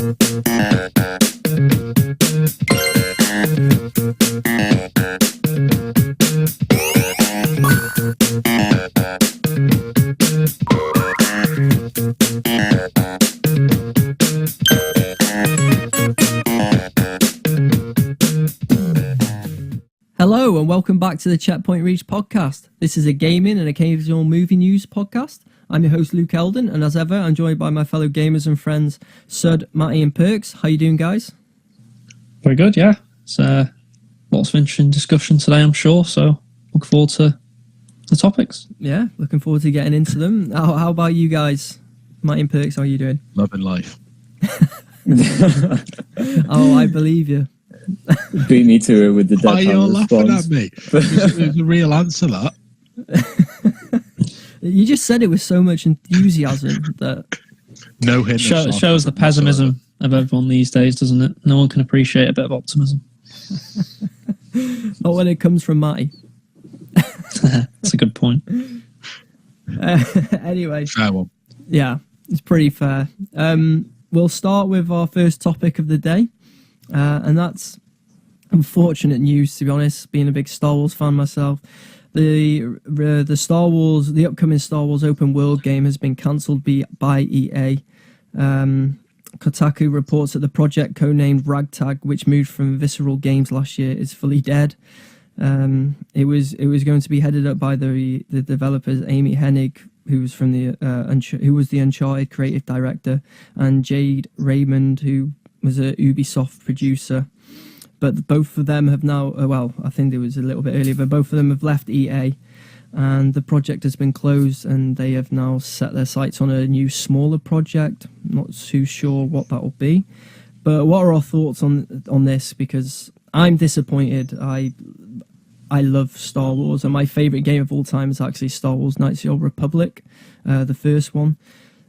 Hello and welcome back to the Checkpoint Reach podcast. This is a gaming and occasional movie news podcast. I'm your host Luke Eldon, and as ever, I'm joined by my fellow gamers and friends, Sud, Matty and Perks. How you doing, guys? Very good, yeah. It's lots of interesting discussion today, I'm sure, so look forward to the topics. Yeah, looking forward to getting into them. How about you guys? Matty and Perks, how are you doing? Loving life. Oh, I believe you. Beat me to it with the Why are you all response. laughing at me? There's a real answer, that. You just said it with so much enthusiasm that... No hint. Shows the pessimism of everyone these days, doesn't it? No one can appreciate a bit of optimism. Not when it comes from Matty. That's a good point. Anyway. Fair one. Yeah, it's pretty fair. We'll start with our first topic of the day. And that's unfortunate news, to be honest, being a big Star Wars fan myself. The Star Wars, the upcoming Star Wars open world game has been cancelled by EA. Kotaku reports that the project codenamed Ragtag, which moved from Visceral Games last year, is fully dead. It was going to be headed up by the developers Amy Hennig, who was from who was the Uncharted creative director, and Jade Raymond, who was a Ubisoft producer, but both of them have now, I think it was a little bit earlier, but both of them have left EA, and the project has been closed, and they have now set their sights on a new, smaller project. Not too sure what that will be, but what are our thoughts on this? Because I'm disappointed. I love Star Wars, and my favourite game of all time is actually Star Wars Knights of the Old Republic, the first one.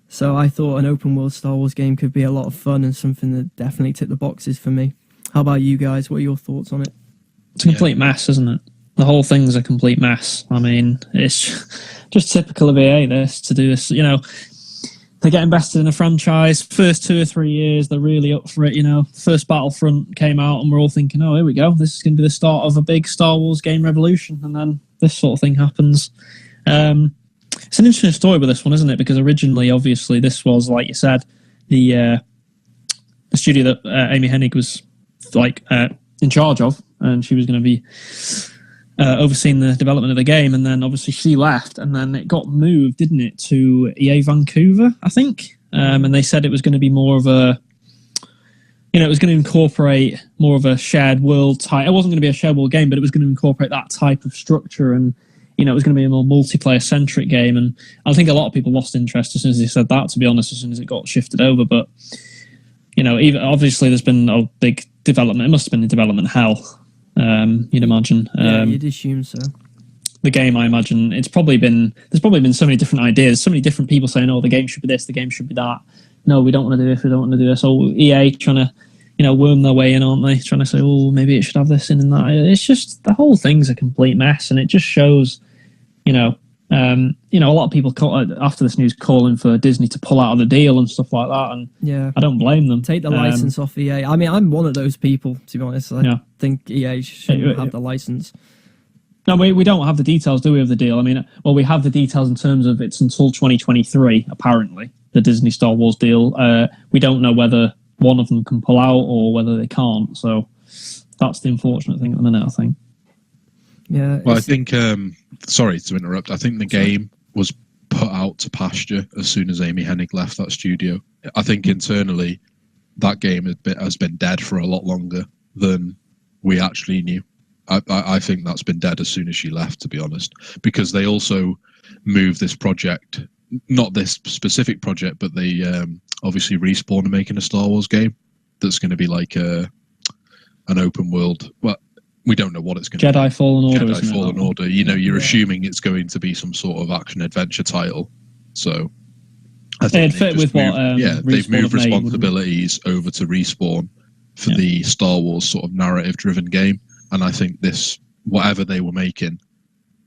So I thought an open world Star Wars game could be a lot of fun and something that definitely ticked the boxes for me. How about you guys? What are your thoughts on it? It's a complete mess, isn't it? The whole thing's a complete mess. I mean, it's just typical of EA, this, to do this. You know, they get invested in a franchise. First 2 or 3 years, they're really up for it. You know, first Battlefront came out and we're all thinking, oh, here we go. This is going to be the start of a big Star Wars game revolution. And then this sort of thing happens. It's an interesting story with this one, isn't it? Because originally, obviously, this was, like you said, the studio that Amy Hennig was in charge of, and she was going to be overseeing the development of the game. And then, obviously, she left, and then it got moved, didn't it, to EA Vancouver, I think. And they said it was going to be more of a, it was going to incorporate more of a shared world type. It wasn't going to be a shared world game, but it was going to incorporate that type of structure, and it was going to be a more multiplayer-centric game, and I think a lot of people lost interest as soon as they said that, to be honest, as soon as it got shifted over. But, even obviously there's been a big development. It must have been in development hell, you'd imagine. Yeah, you'd assume so. The game, I imagine, there's probably been so many different ideas, so many different people saying, oh, the game should be this, the game should be that. No, we don't want to do this, we don't want to do this. Oh, EA trying to worm their way in, aren't they? Trying to say, oh, maybe it should have this in and that. It's just, the whole thing's a complete mess, and it just shows, a lot of people after this news calling for Disney to pull out of the deal and stuff like that, and yeah, I don't blame them. Take the license off EA. I mean, I'm one of those people, to be honest. I think EA shouldn't have the license. No, we don't have the details, do we, of the deal? I mean, well, we have the details in terms of it's until 2023, apparently, the Disney Star Wars deal. We don't know whether one of them can pull out or whether they can't, so that's the unfortunate thing at the minute, I think. Yeah. Well, I think, sorry to interrupt, I think the game was put out to pasture as soon as Amy Hennig left that studio. I think internally that game has been dead for a lot longer than we actually knew. I think that's been dead as soon as she left, to be honest, because they also moved this project, not this specific project, but they obviously Respawn are making a Star Wars game that's going to be like an open world. Well, we don't know what it's going to be. Jedi Fallen Order. Jedi Fallen Order. You're assuming it's going to be some sort of action adventure title. So I think it'd fit with what they've moved responsibilities over to Respawn for the Star Wars sort of narrative driven game. And I think this, whatever they were making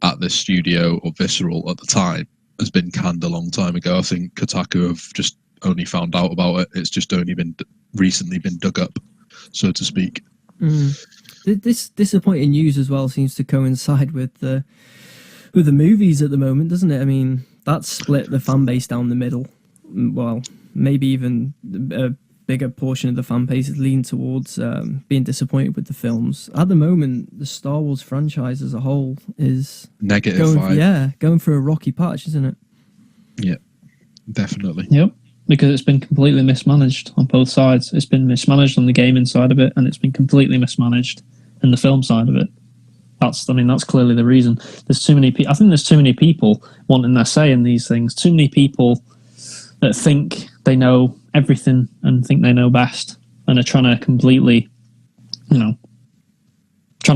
at this studio or Visceral at the time, has been canned a long time ago. I think Kotaku have just only found out about it. It's just only been recently been dug up, so to speak. This disappointing news as well seems to coincide with the movies at the moment, doesn't it? I mean, that's split the fan base down the middle. Well, maybe even a bigger portion of the fan base is leaning towards being disappointed with the films. At the moment, the Star Wars franchise as a whole is Negative going through a rocky patch, isn't it? Yeah, definitely. Yep. Because it's been completely mismanaged on both sides. It's been mismanaged on the gaming side of it, and it's been completely mismanaged in the film side of it. That's clearly the reason. There's too many people. I think there's too many people wanting their say in these things. Too many people that think they know everything and think they know best, and are trying to completely, trying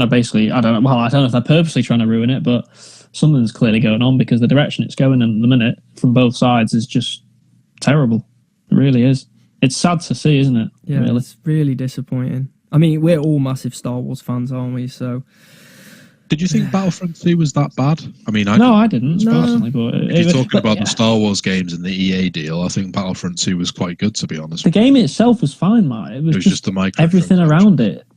to basically. I don't know if they're purposely trying to ruin it, but something's clearly going on because the direction it's going in at the minute from both sides is just terrible. It really is. It's sad to see, isn't it? Yeah, really? It's really disappointing. I mean, we're all massive Star Wars fans, aren't we? So, did you think Battlefront 2 was that bad? I mean, I didn't personally. But if you're talking about the Star Wars games and the EA deal, I think Battlefront 2 was quite good, to be honest. The game itself was fine, Matt. It was just the everything around it.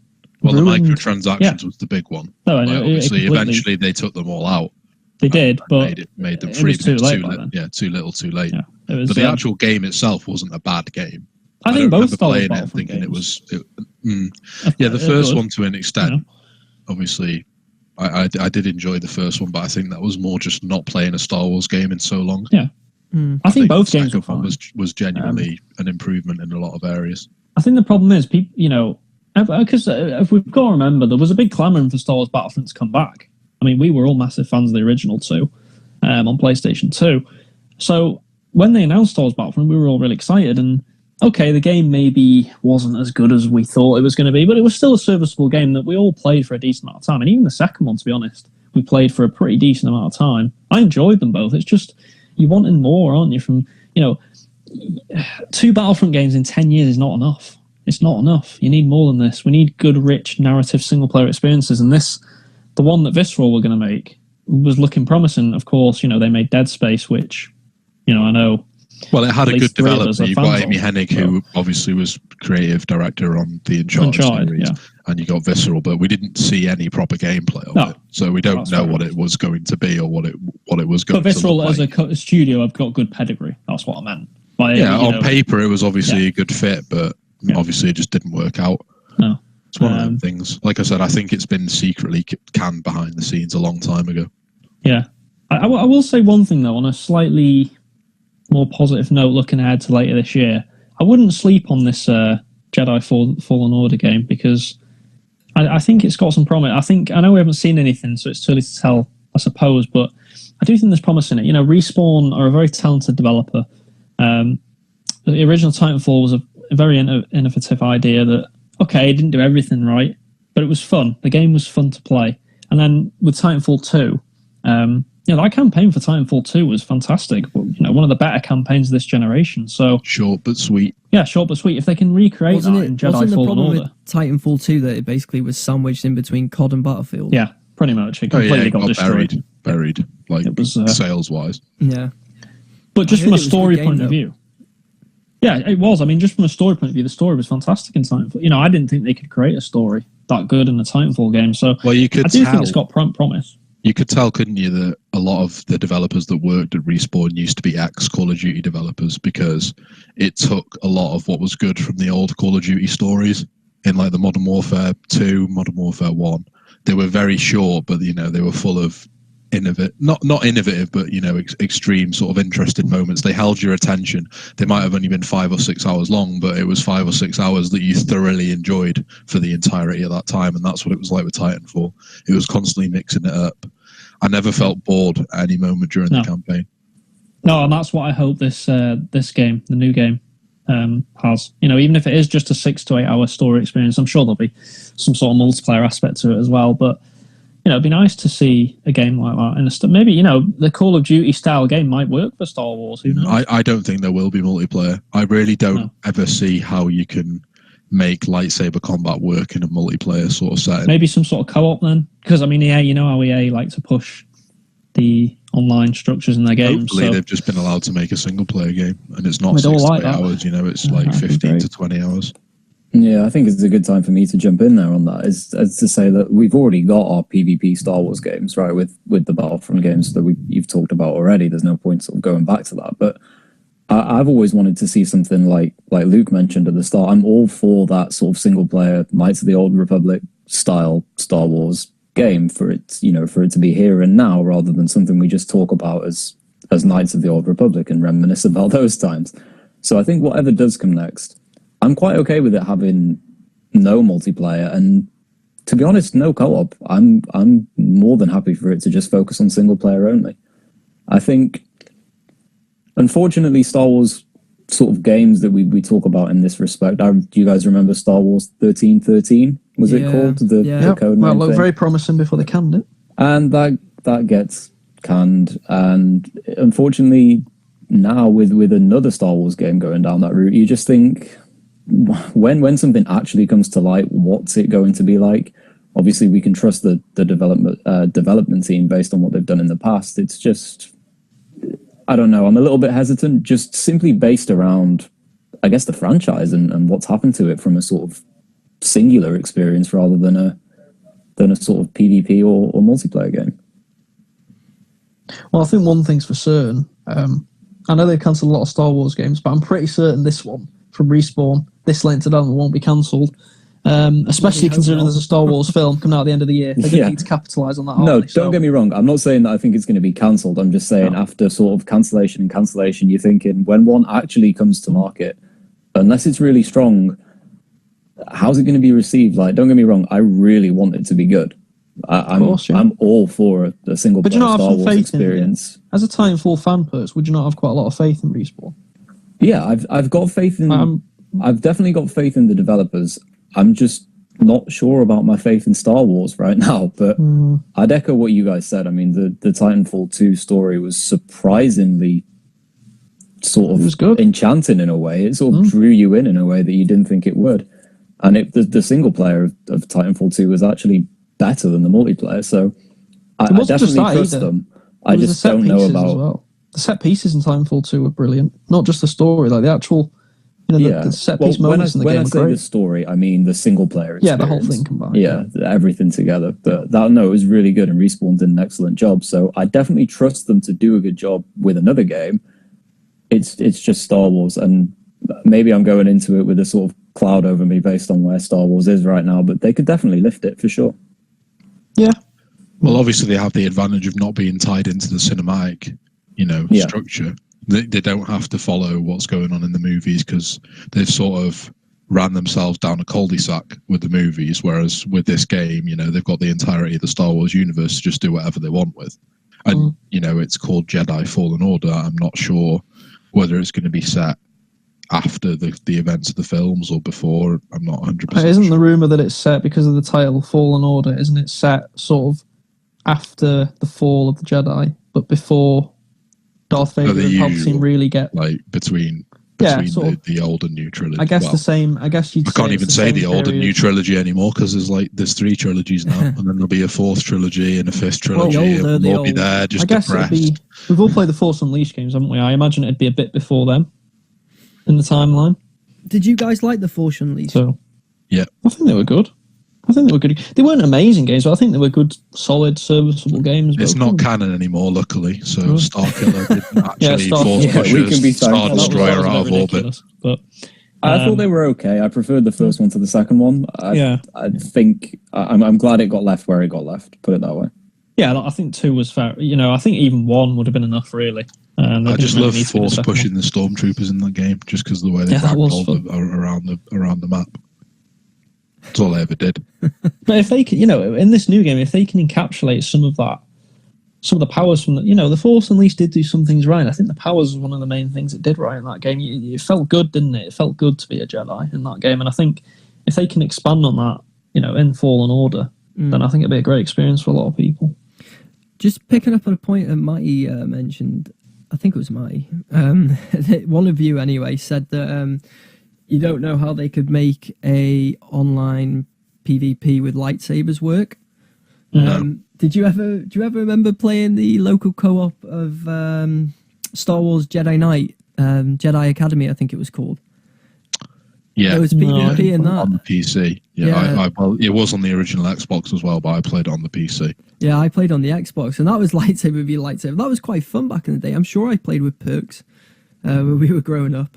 Well, the microtransactions was the big one. No, obviously, eventually they took them all out. They did, but made them free. It was too late. Too little, too late. Yeah, but the actual game itself wasn't a bad game. I think both Star Wars playing it thinking games. The first one to an extent. Obviously, I did enjoy the first one, but I think that was more just not playing a Star Wars game in so long. Yeah, I think both games were fine. Was genuinely an improvement in a lot of areas. I think the problem is people, because if we've got to remember, there was a big clamouring for Star Wars Battlefront to come back. I mean, we were all massive fans of the original 2 on PlayStation 2. So when they announced Star Wars Battlefront, we were all really excited. And okay, the game maybe wasn't as good as we thought it was going to be, but it was still a serviceable game that we all played for a decent amount of time. And even the second one, to be honest, we played for a pretty decent amount of time. I enjoyed them both. It's just, you're wanting more, aren't you? From, 2 Battlefront games in 10 years is not enough. It's not enough. You need more than this. We need good, rich, narrative single-player experiences. And the one that Visceral were going to make was looking promising. Of course, they made Dead Space, which, I know. Well, it had a good developer. You've got Amy Hennig, who obviously was creative director on the Uncharted series, and you got Visceral, but we didn't see any proper gameplay of it, so we don't know what it was going to be or what it was going to be. But Visceral, as a studio, have got good pedigree. That's what I meant. On paper, it was obviously a good fit, but obviously it just didn't work out. No. It's one of them things. Like I said, I think it's been secretly canned behind the scenes a long time ago. Yeah. I will say one thing, though, on a slightly more positive note looking ahead to later this year. I wouldn't sleep on this Jedi Fallen Order game because I think it's got some promise. I know we haven't seen anything, so it's too early to tell, I suppose, but I do think there's promise in it. Respawn are a very talented developer. The original Titanfall was a very innovative idea that, okay, it didn't do everything right, but it was fun. The game was fun to play. And then with Titanfall 2, that campaign for Titanfall 2 was fantastic. One of the better campaigns of this generation. So short but sweet. Yeah, short but sweet. If they can recreate that in Jedi Fallen Order. With Titanfall 2 that it basically was sandwiched in between COD and Battlefield? Yeah, pretty much. It completely got destroyed. Buried, like it was, sales-wise. Yeah. But just from a story point of view. Yeah, it was. I mean, just from a story point of view, the story was fantastic in Titanfall. I didn't think they could create a story that good in a Titanfall game. So I do think it's got promise. You could tell, couldn't you, that a lot of the developers that worked at Respawn used to be ex-Call of Duty developers because it took a lot of what was good from the old Call of Duty stories in like the Modern Warfare 2, Modern Warfare 1. They were very short, but, they were full of not innovative, but extreme sort of interesting moments. They held your attention. They might have only been 5 or 6 hours long, but it was 5 or 6 hours that you thoroughly enjoyed for the entirety of that time, and that's what it was like with Titanfall. It was constantly mixing it up. I never felt bored at any moment during the campaign. No, and that's what I hope this game, the new game, has. Even if it is just a 6 to 8 hour story experience, I'm sure there'll be some sort of multiplayer aspect to it as well, but it'd be nice to see a game like that. And maybe, the Call of Duty style game might work for Star Wars. Who knows? I don't think there will be multiplayer. I really don't ever see how you can make lightsaber combat work in a multiplayer sort of setting. Maybe some sort of co-op then. Because, EA, how EA like to push the online structures in their games. Hopefully, So they've just been allowed to make a single player game, and it's not We'd all 6 to like 8 that. hours. You know, it's Yeah, like that'd be 15 great. to 20 hours. Yeah, I think it's a good time for me to jump in there on that. Is to say that we've already got our PvP Star Wars games, right? With the Battlefront games that you've talked about already. There's no point sort of going back to that. But I've always wanted to see something like Luke mentioned at the start. I'm all for that sort of single player Knights of the Old Republic style Star Wars game for it to be here and now, rather than something we just talk about as Knights of the Old Republic and reminisce about those times. So I think whatever does come next, I'm quite okay with it having no multiplayer and, to be honest, no co-op. I'm more than happy for it to just focus on single player only. I think, unfortunately, Star Wars sort of games that we talk about in this respect. Do you guys remember Star Wars 1313? Was it called the code name? That looked thing? very promising before they canned it. And that gets canned. And unfortunately, now with another Star Wars game going down that route, you just think, when something actually comes to light, what's it going to be like? Obviously, we can trust the development team based on what they've done in the past. It's just, I don't know. I'm a little bit hesitant, just simply based around, I guess, the franchise and what's happened to it from a sort of singular experience rather than a sort of PvP or multiplayer game. Well, I think one thing's for certain. I know they've cancelled a lot of Star Wars games, but I'm pretty certain this one from Respawn, this late to development, won't be cancelled. Especially considering there's a Star Wars film coming out at the end of the year. They're going to need to capitalise on that. No, don't get me wrong. I'm not saying that I think it's going to be cancelled. I'm just saying after sort of cancellation, you're thinking when one actually comes to market, unless it's really strong, how's it going to be received? Like, don't get me wrong. I really want it to be good. I'm all for a single player Star Wars experience. As a Titanfall fan person, would you not have quite a lot of faith in Respawn? Yeah, I've got faith in. I've definitely got faith in the developers. I'm just not sure about my faith in Star Wars right now. But I'd echo what you guys said. I mean, the Titanfall 2 story was surprisingly sort of enchanting in a way. It sort of drew you in a way that you didn't think it would. And the single player of Titanfall 2 was actually better than the multiplayer. So I definitely trust them. I just don't know about... The set pieces in Titanfall 2 were brilliant. Not just the story, like the actual, the set piece moments in the game. When I say the story, I mean the single player experience. Yeah, the whole thing combined. Yeah, everything together. But it was really good, and Respawn did an excellent job. So I definitely trust them to do a good job with another game. It's just Star Wars, and maybe I'm going into it with a sort of cloud over me based on where Star Wars is right now, but they could definitely lift it for sure. Yeah. Well, obviously they have the advantage of not being tied into the cinematic, structure. They don't have to follow what's going on in the movies because they've sort of ran themselves down a cul-de-sac with the movies, whereas with this game, they've got the entirety of the Star Wars universe to just do whatever they want with. And, it's called Jedi Fallen Order. I'm not sure whether it's going to be set after the events of the films or before. I'm not 100% Isn't sure. the rumour that it's set because of the title Fallen Order, isn't it set sort of after the fall of the Jedi, but before Darth Vader and Palpatine really get... Like between the old and new trilogy. I guess the same... I guess you'd I can't even say the old and new trilogy anymore because there's 3 trilogies now, and then there'll be a 4th trilogy and a 5th trilogy, and we'll all be there just depressed. We've all played the Force Unleashed games, haven't we? I imagine it'd be a bit before them in the timeline. Did you guys like the Force Unleashed? So, yeah. I think they were good. They weren't amazing games, but I think they were good, solid, serviceable games. It's not canon anymore, luckily. So Starkiller didn't actually force push we can be Star Destroyer out of orbit. But I thought they were okay. I preferred the first one to the second one. I think I'm glad it got left where it got left. Put it that way. Yeah, I think 2 was fair. I think even 1 would have been enough, really. I just love force pushing the stormtroopers in that game, just because of the way they ragdolled around the map. That's all I ever did. But if they can, in this new game, if they can encapsulate some of the powers from the Force Unleashed did do some things right. I think the powers was one of the main things it did right in that game. It felt good, didn't it? It felt good to be a Jedi in that game, and I think if they can expand on that, in Fallen Order, then I think it'd be a great experience for a lot of people. Just picking up on a point that Matty mentioned, I think it was Matty. One of you, anyway, said that you don't know how they could make a online PvP with lightsabers work. Do you ever remember playing the local co-op of Star Wars Jedi Knight, Jedi Academy, I think it was called? Yeah, There was PvP in that. on the PC. Yeah. Well, it was on the original Xbox as well, but I played it on the PC. Yeah, I played on the Xbox, and that was lightsaber v lightsaber. That was quite fun back in the day. I'm sure I played with Perks when we were growing up.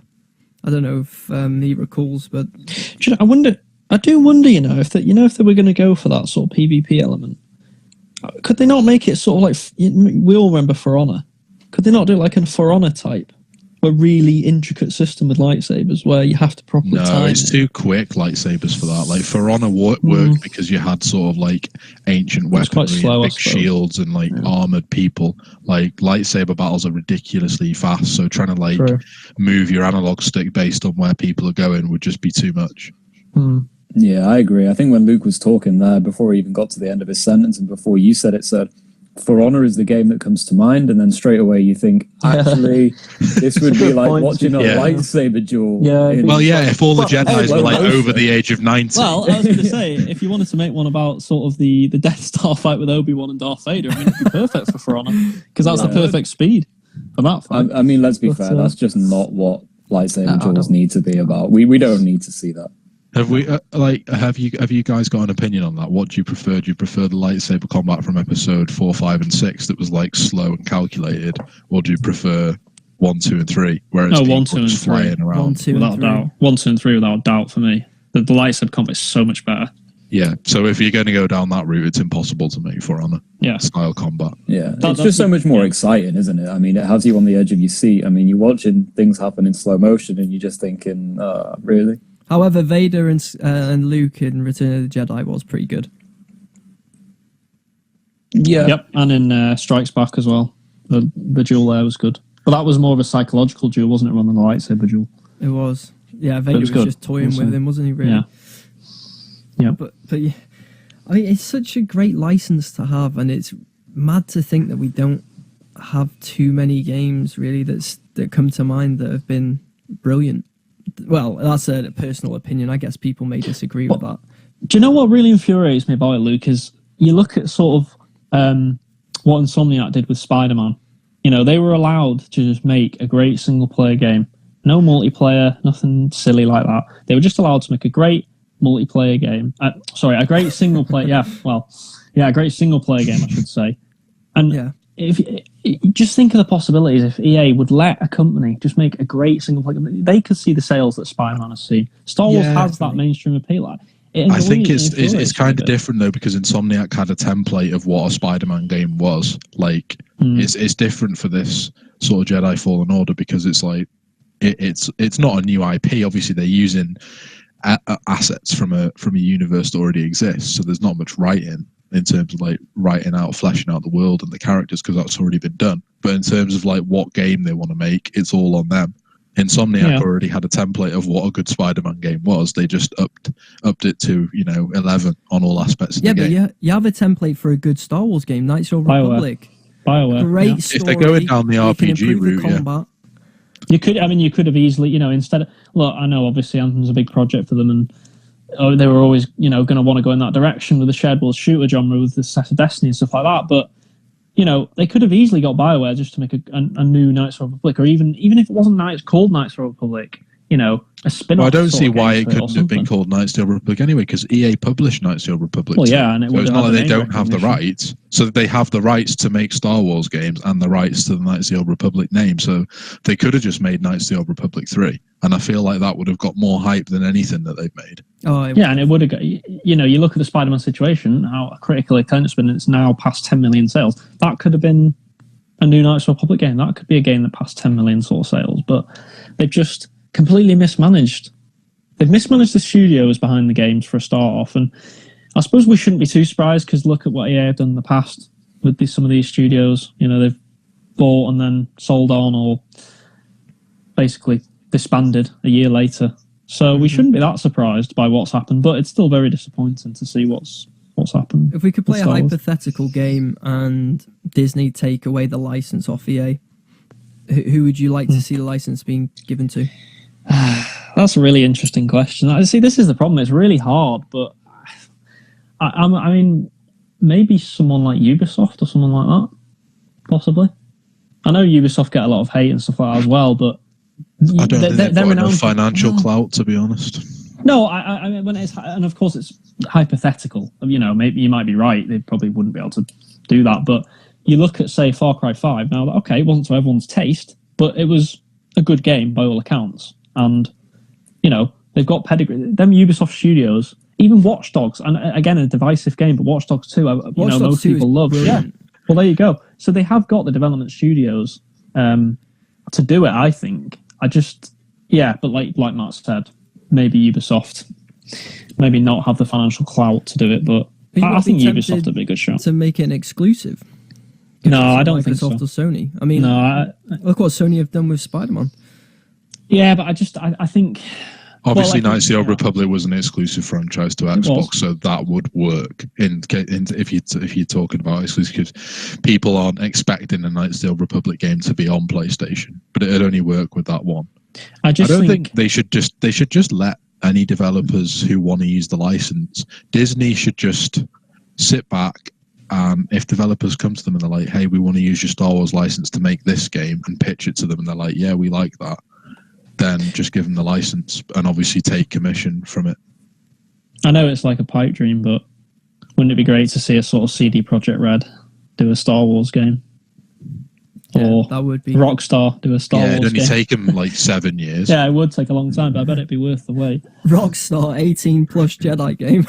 I don't know if he recalls, but I do wonder, if they were going to go for that sort of PvP element, could they not make it sort of like we all remember For Honor? Could they not do like a For Honor type? A really intricate system with lightsabers where you have to properly time it's too quick lightsabers for that. Like For Honor worked because you had sort of like ancient weaponry slow, and big shields and like armored people. Like lightsaber battles are ridiculously fast, so trying to move your analog stick based on where people are going would just be too much. Yeah, I agree. I think when Luke was talking there, before he even got to the end of his sentence and before you said it, said, For Honor is the game that comes to mind, and then straight away you think, actually, this would be like watching a lightsaber duel. Yeah. Well, if all the Jedis were like over the age of 90. Well, I was going to say, if you wanted to make one about sort of the Death Star fight with Obi-Wan and Darth Vader, it'd be perfect for Honor, because that's the perfect speed for that fight. I mean, let's be fair, that's just not what lightsaber duels need to be about. We don't need to see that. Have we have you guys got an opinion on that? What do you prefer? Do you prefer the lightsaber combat from episode 4, 5, and 6 that was like slow and calculated, or do you prefer 1, 2, and 3? Whereas 1, 2, and 3 flying around. 1, 2, without and 3. doubt. 1, 2, and 3 without doubt for me. The lightsaber combat is so much better. Yeah, so if you're going to go down that route, it's impossible to make For Honor style combat. Yeah, it's just so much more exciting, isn't it? I mean, it has you on the edge of your seat. I mean, you're watching things happen in slow motion, and you're just thinking, really? However, Vader and Luke in Return of the Jedi was pretty good. Yeah. Yep, and in Strikes Back as well. The duel there was good. But that was more of a psychological duel, wasn't it, rather than a lightsaber duel? It was. Yeah, Vader was just toying with him, wasn't he, really? Yeah. Yeah. But yeah, I mean, it's such a great license to have, and it's mad to think that we don't have too many games, really, that come to mind that have been brilliant. Well, that's a personal opinion. I guess people may disagree with that. Do you know what really infuriates me about it, Luke, is you look at sort of what Insomniac did with Spider-Man. They were allowed to just make a great single-player game. No multiplayer, nothing silly like that. They were just allowed to make a great multiplayer game. A great single-player... a great single-player game, I should say. And if just think of the possibilities if EA would let a company just make a great single player, they could see the sales that Spider-Man has seen. Star Wars has that mainstream appeal. I think it's kind of different though, because Insomniac had a template of what a Spider-Man game was. Like it's different for this sort of Jedi Fallen Order, because it's like it's not a new IP. Obviously, they're using assets from a universe that already exists, so there's not much writing in terms of like writing out, fleshing out the world and the characters, because that's already been done. But in terms of like what game they want to make, it's all on them. Insomniac already had a template of what a good Spider-Man game was. They just upped it to 11 on all aspects of the game. Yeah, but you have a template for a good Star Wars game, Knights of the Old Republic. BioWare. Great story. If they're going down the RPG route, you could have easily, instead of, look, I know obviously Anthem's a big project for them, and they were always, going to want to go in that direction with the shared world shooter genre with the set of Destiny and stuff like that. But, they could have easily got BioWare just to make a new Knights of the Republic, or even if it wasn't called Knights of the Republic, a spin-off. Well, I don't see why it couldn't have been called Knights of the Old Republic anyway, because EA published Knights of the Old Republic. Well, yeah, and so it's not like they don't have the rights. So they have the rights to make Star Wars games and the rights to the Knights of the Old Republic name. So they could have just made Knights of the Old Republic 3, and I feel like that would have got more hype than anything that they've made. And it would have got, you look at the Spider-Man situation, how critically acclaimed it's been, and it's now past 10 million sales. That could have been a new Knights of the Republic game. That could be a game that passed 10 million sort of sales, but they've just completely mismanaged. They've mismanaged the studios behind the games for a start off, and I suppose we shouldn't be too surprised, because look at what EA have done in the past with some of these studios. They've bought and then sold on, or basically disbanded a year later. So we shouldn't be that surprised by what's happened, but it's still very disappointing to see what's happened. If we could play a hypothetical game and Disney take away the license off EA, who would you like to see the license being given to? That's a really interesting question. See, this is the problem. It's really hard, but I mean, maybe someone like Ubisoft or someone like that, possibly. I know Ubisoft get a lot of hate and stuff like that as well, but I don't think they've got enough renowned financial clout, to be honest. No, I mean, when it's, and of course it's hypothetical. You know, maybe you might be right. They probably wouldn't be able to do that. But you look at, say, Far Cry 5. Now, okay, it wasn't to everyone's taste, but it was a good game by all accounts. And, you know, they've got pedigree. Them Ubisoft studios, even Watch Dogs, and again, a divisive game, but Watch Dogs 2, most people love. Yeah. Well, there you go. So they have got the development studios to do it, I think. But like Matt said, maybe Ubisoft, maybe not have the financial clout to do it, but I think Ubisoft would be a good shot. To make it an exclusive? No, I don't think so. Microsoft or Sony. I mean, look what Sony have done with Spider-Man. Yeah, but I think... Obviously, Knights of the Old Republic was an exclusive franchise to Xbox, so that would work. If you're talking about exclusives, people aren't expecting a Knights of the Old Republic game to be on PlayStation, but it'd only work with that one. I don't think they should just let any developers who want to use the license. Disney should just sit back, and if developers come to them and they're like, "Hey, we want to use your Star Wars license to make this game," and pitch it to them, and they're like, "Yeah, we like that," then just give them the license and obviously take commission from it. I know it's like a pipe dream, but wouldn't it be great to see a sort of CD Projekt Red do a Star Wars game? Yeah, or that would be Rockstar do a Star Wars game? It'd only take them like 7 years. Yeah, it would take a long time, but I bet it'd be worth the wait. Rockstar 18 plus Jedi game.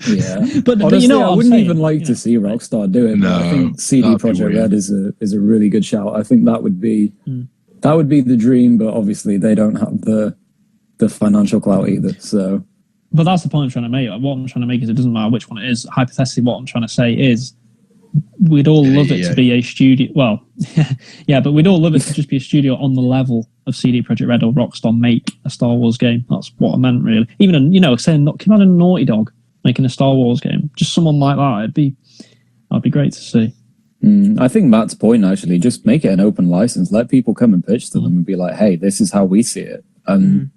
Yeah, but honestly, you know what I I'm wouldn't saying, even like to see Rockstar do it. No, but I think CD Projekt Red is a really good shout. I think that would be the dream, but obviously they don't have the financial clout either. So, but that's the point I'm trying to make. What I'm trying to make is it doesn't matter which one it is. Hypothetically, what I'm trying to say is we'd all love it to be a studio. Well, yeah, but we'd all love it to just be a studio on the level of CD Projekt Red or Rockstar make a Star Wars game. That's what I meant, really. Even saying, can you imagine Naughty Dog making a Star Wars game? Just someone like that. That'd be great to see. I think Matt's point, actually, just make it an open license. Let people come and pitch to them and be like, hey, this is how we see it. And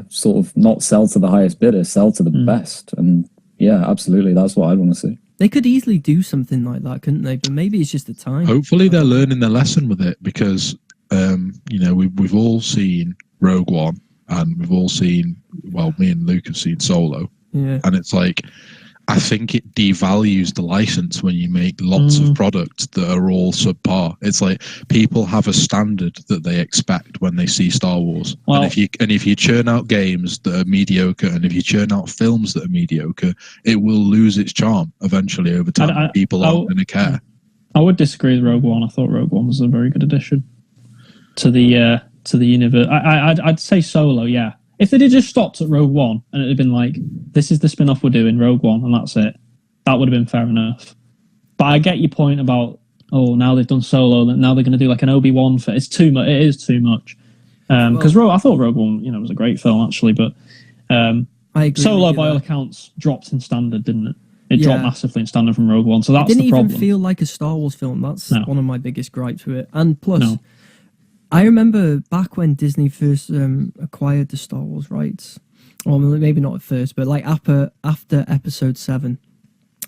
sort of not sell to the highest bidder, sell to the best. And yeah, absolutely, that's what I'd want to see. They could easily do something like that, couldn't they? But maybe it's just the time. Hopefully they're learning their lesson with it, because we've all seen Rogue One, and we've all seen, well, me and Luke have seen Solo. Yeah. And it's like, I think it devalues the license when you make lots of products that are all subpar. It's like people have a standard that they expect when they see Star Wars. Well, and if you churn out games that are mediocre, and if you churn out films that are mediocre, it will lose its charm eventually over time. People aren't going to care. I would disagree with Rogue One. I thought Rogue One was a very good addition to the universe. I'd say Solo, yeah. If they had just stopped at Rogue One and it had been like, this is the spin-off we're doing, Rogue One, and that's it, that would have been fair enough. But I get your point about, now they've done Solo, now they're going to do like an Obi-Wan film. It's too much. It is too much. Because I thought Rogue One, was a great film actually, but I agree Solo, by all accounts, dropped in standard, didn't it? It dropped massively in standard from Rogue One, so that's the problem. It didn't even feel like a Star Wars film. That's one of my biggest gripes with it. And plus, I remember back when Disney first acquired the Star Wars rights, or maybe not at first, but like after Episode 7,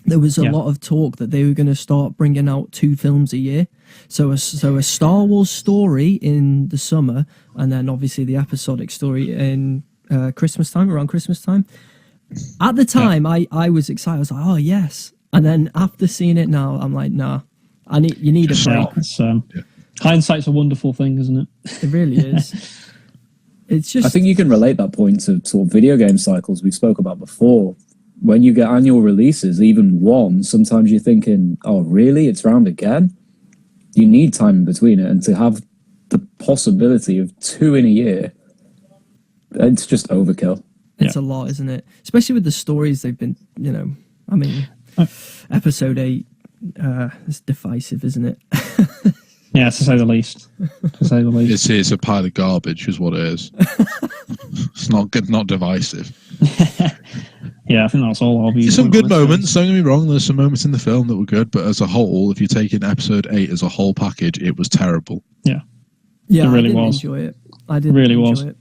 there was a lot of talk that they were going to start bringing out 2 films a year. So a Star Wars story in the summer, and then obviously the episodic story in around Christmas time. At the time, I was excited. I was like, oh, yes. And then after seeing it now, I'm like, nah, you need a break. Hindsight's a wonderful thing, isn't it? It really is. It's just. I think you can relate that point to sort of video game cycles we spoke about before. When you get annual releases, even one, sometimes you're thinking, oh, really? It's round again? You need time in between it. And to have the possibility of 2 in a year, it's just overkill. It's a lot, isn't it? Especially with the stories they've been, Episode 8 is divisive, isn't it? Yeah, to say the least. It's a pile of garbage, is what it is. It's not good, not divisive. Yeah, I think that's all I'll be. There's some good moments, don't get me wrong. There's some moments in the film that were good, but as a whole, if you're taking Episode 8 as a whole package, it was terrible. Yeah. Yeah, it really I didn't was. enjoy it. I didn't really enjoy was. it.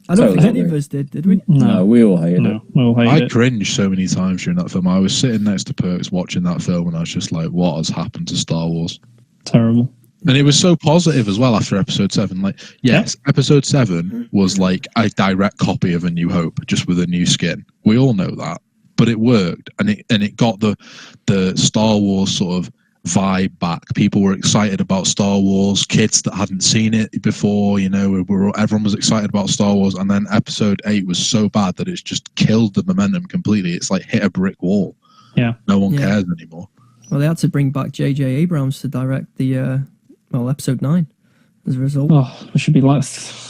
I don't think Totally any of us did we? No, we all hated it. We all hate I it. cringed so many times during that film. I was sitting next to Perks watching that film, and I was just like, "What has happened to Star Wars?" Terrible. And it was so positive as well after Episode 7. Like, yes, Episode 7 was like a direct copy of A New Hope, just with a new skin. We all know that, but it worked, and it got the Star Wars sort of vibe back. People were excited about Star Wars. Kids that hadn't seen it before, everyone was excited about Star Wars. And then Episode 8 was so bad that it's just killed the momentum completely. It's like hit a brick wall. Yeah, no one cares anymore. Well, they had to bring back J.J. Abrams to direct the Episode 9 as a result. Oh, we should be like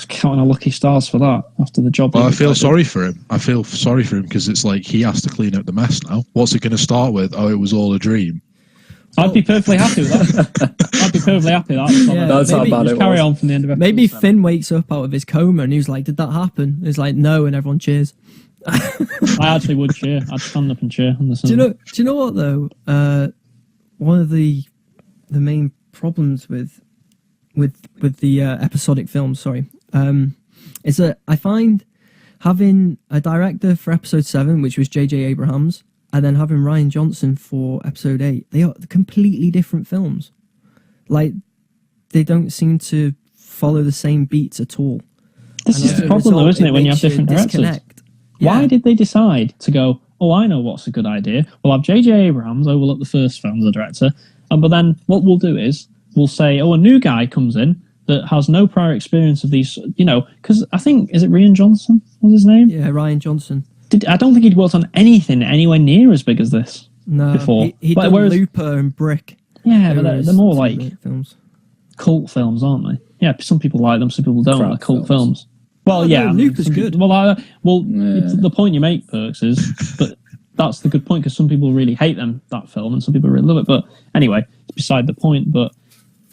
counting our lucky stars for that after the job. Well, I feel sorry for him. Because it's like he has to clean up the mess now. What's it going to start with? Oh, it was all a dream. I'd be perfectly happy with that. I'd be perfectly happy with that. Yeah, That's how maybe bad Just it carry was. on from the end of episode Maybe 7. Finn wakes up out of his coma and he's like, "Did that happen?" He's like, "No," and everyone cheers. I actually would cheer. I'd stand up and cheer on the Do you know what though? One of the main problems with the episodic films, is that I find having a director for Episode 7, which was J.J. Abrams, and then having Rian Johnson for Episode 8, they are completely different films. Like, they don't seem to follow the same beats at all. This is the problem, though, isn't it, when you have different directors? Yeah. Why did they decide to go, oh, I know what's a good idea. We'll have J.J. Abrams overlook the first film as the director, but then what we'll do is we'll say, oh, a new guy comes in that has no prior experience of these, because I think, is it Rian Johnson was his name? Yeah, Rian Johnson. I don't think he'd worked on anything anywhere near as big as this before. He did Looper and Brick. Yeah, but they're more like films. Cult films, aren't they? Yeah, some people like them, some people don't. Crap Like cult films. films. Well, yeah, Looper's good. The point you make, Perks, is but that's the good point because some people really hate that film, and some people really love it. But anyway, it's beside the point. But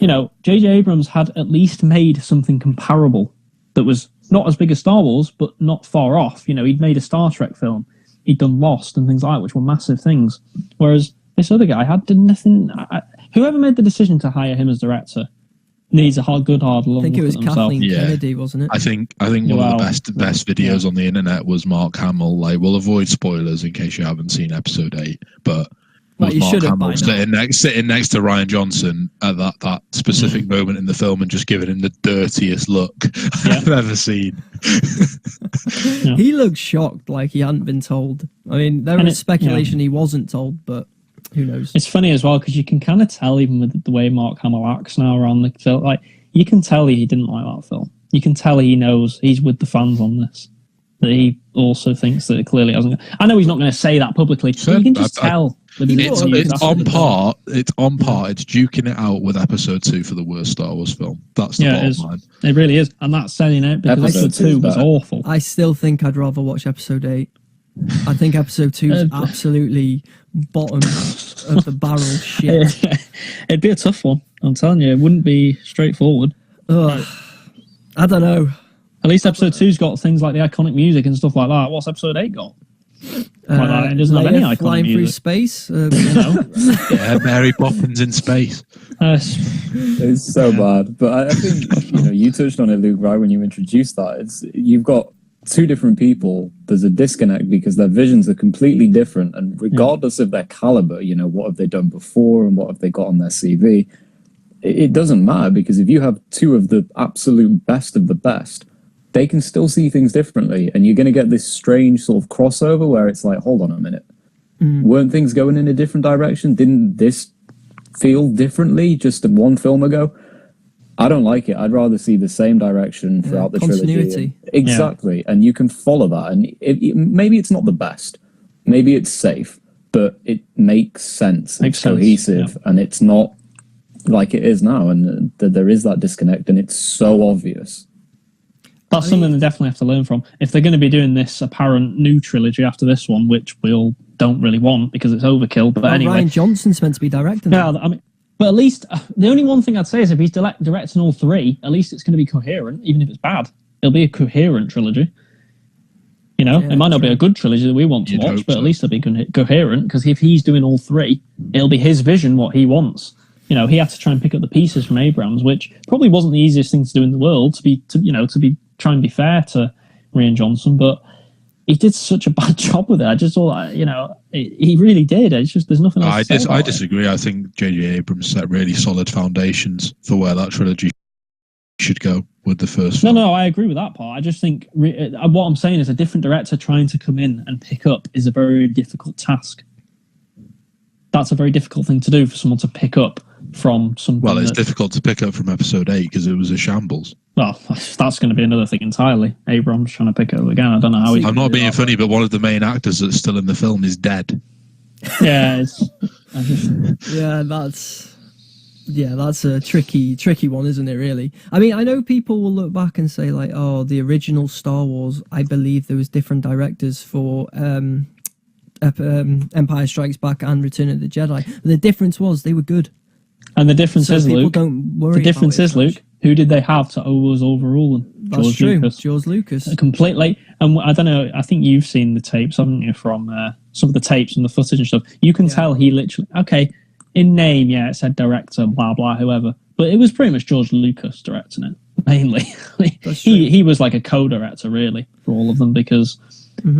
J.J. Abrams had at least made something comparable that was not as big as Star Wars, but not far off. He'd made a Star Trek film, he'd done Lost and things like that, which were massive things. Whereas this other guy did nothing. Whoever made the decision to hire him as director needs a good hard look. I think it was at themselves. Kathleen Kennedy, wasn't it? I think one of the best videos on the internet was Mark Hamill. Like, we'll avoid spoilers in case you haven't seen Episode 8, but you Mark should have Hamill by now. sitting next to Rian Johnson at that specific moment in the film and just giving him the dirtiest look I've ever seen. He looked shocked, like he hadn't been told. I mean, there was speculation he wasn't told, but who knows? It's funny as well because you can kind of tell even with the way Mark Hamill acts now around the film, like you can tell he didn't like that film. You can tell he knows he's with the fans on this. That he also thinks that it clearly hasn't. I know he's not going to say that publicly, but you can just tell. It's on par. It's duking it out with Episode 2 for the worst Star Wars film. That's the bottom line. It really is, and that's saying it because Episode 2 was awful. I still think I'd rather watch Episode 8. I think Episode 2 is absolutely bottom of the barrel shit. It'd be a tough one. I'm telling you, it wouldn't be straightforward. I don't know. At least Episode 2's got things like the iconic music and stuff like that. What's Episode 8 got? It doesn't have any iconic flying music. through space. Yeah, Mary Poppins in space. It's so bad. But I think you touched on it, Luke, right when you introduced that. You've got two different people. There's a disconnect because their visions are completely different, and regardless of their caliber, what have they done before and what have they got on their CV, it doesn't matter because if you have two of the absolute best of the best, they can still see things differently, and you're going to get this strange sort of crossover where it's like, hold on a minute, weren't things going in a different direction? Didn't this feel differently just one film ago? I don't like it. I'd rather see the same direction throughout the continuity. trilogy. Exactly, and you can follow that, and maybe it's not the best, maybe it's safe, but it makes sense. It's cohesive, and it's not like it is now, and there is that disconnect, and it's so obvious. That's something they definitely have to learn from. If they're going to be doing this apparent new trilogy after this one, which we all don't really want because it's overkill, but anyway. Rian Johnson's meant to be directing Yeah, I mean, but at least, the only one thing I'd say is if he's directing all three, at least it's going to be coherent, even if it's bad. It'll be a coherent trilogy. It might not be a good trilogy that we want to watch, but at least it'll be coherent, because if he's doing all three, it'll be his vision, what he wants. He had to try and pick up the pieces from Abrams, which probably wasn't the easiest thing to do in the world, to try and be fair to Rian Johnson, but he did such a bad job with it. I just thought, he really did. It's just there's nothing else to say about I disagree. I think J.J. Abrams set really solid foundations for where that trilogy should go with the first film. No, I agree with that part. I just think what I'm saying is a different director trying to come in and pick up is a very difficult task. That's a very difficult thing to do for someone to pick up from something. Well, it's difficult to pick up from episode 8 because it was a shambles. Well, that's going to be another thing entirely. Abrams trying to pick it up again. I don't know how. I'm not being funny, but one of the main actors that's still in the film is dead. Yeah, that's a tricky one, isn't it? Really. I mean, I know people will look back and say like, "Oh, the original Star Wars. I believe there was different directors for Empire Strikes Back and Return of the Jedi. But the difference was they were good." And the difference is, people Luke. Don't worry. The difference is, Luke. Who did they have to overrule them? That's true. George Lucas. Completely. And I don't know. I think you've seen the tapes, haven't you? From some of the tapes and the footage and stuff. You can tell he literally. Okay, in name, it said director, blah blah, whoever. But it was pretty much George Lucas directing it mainly. he was like a co-director really for all of them because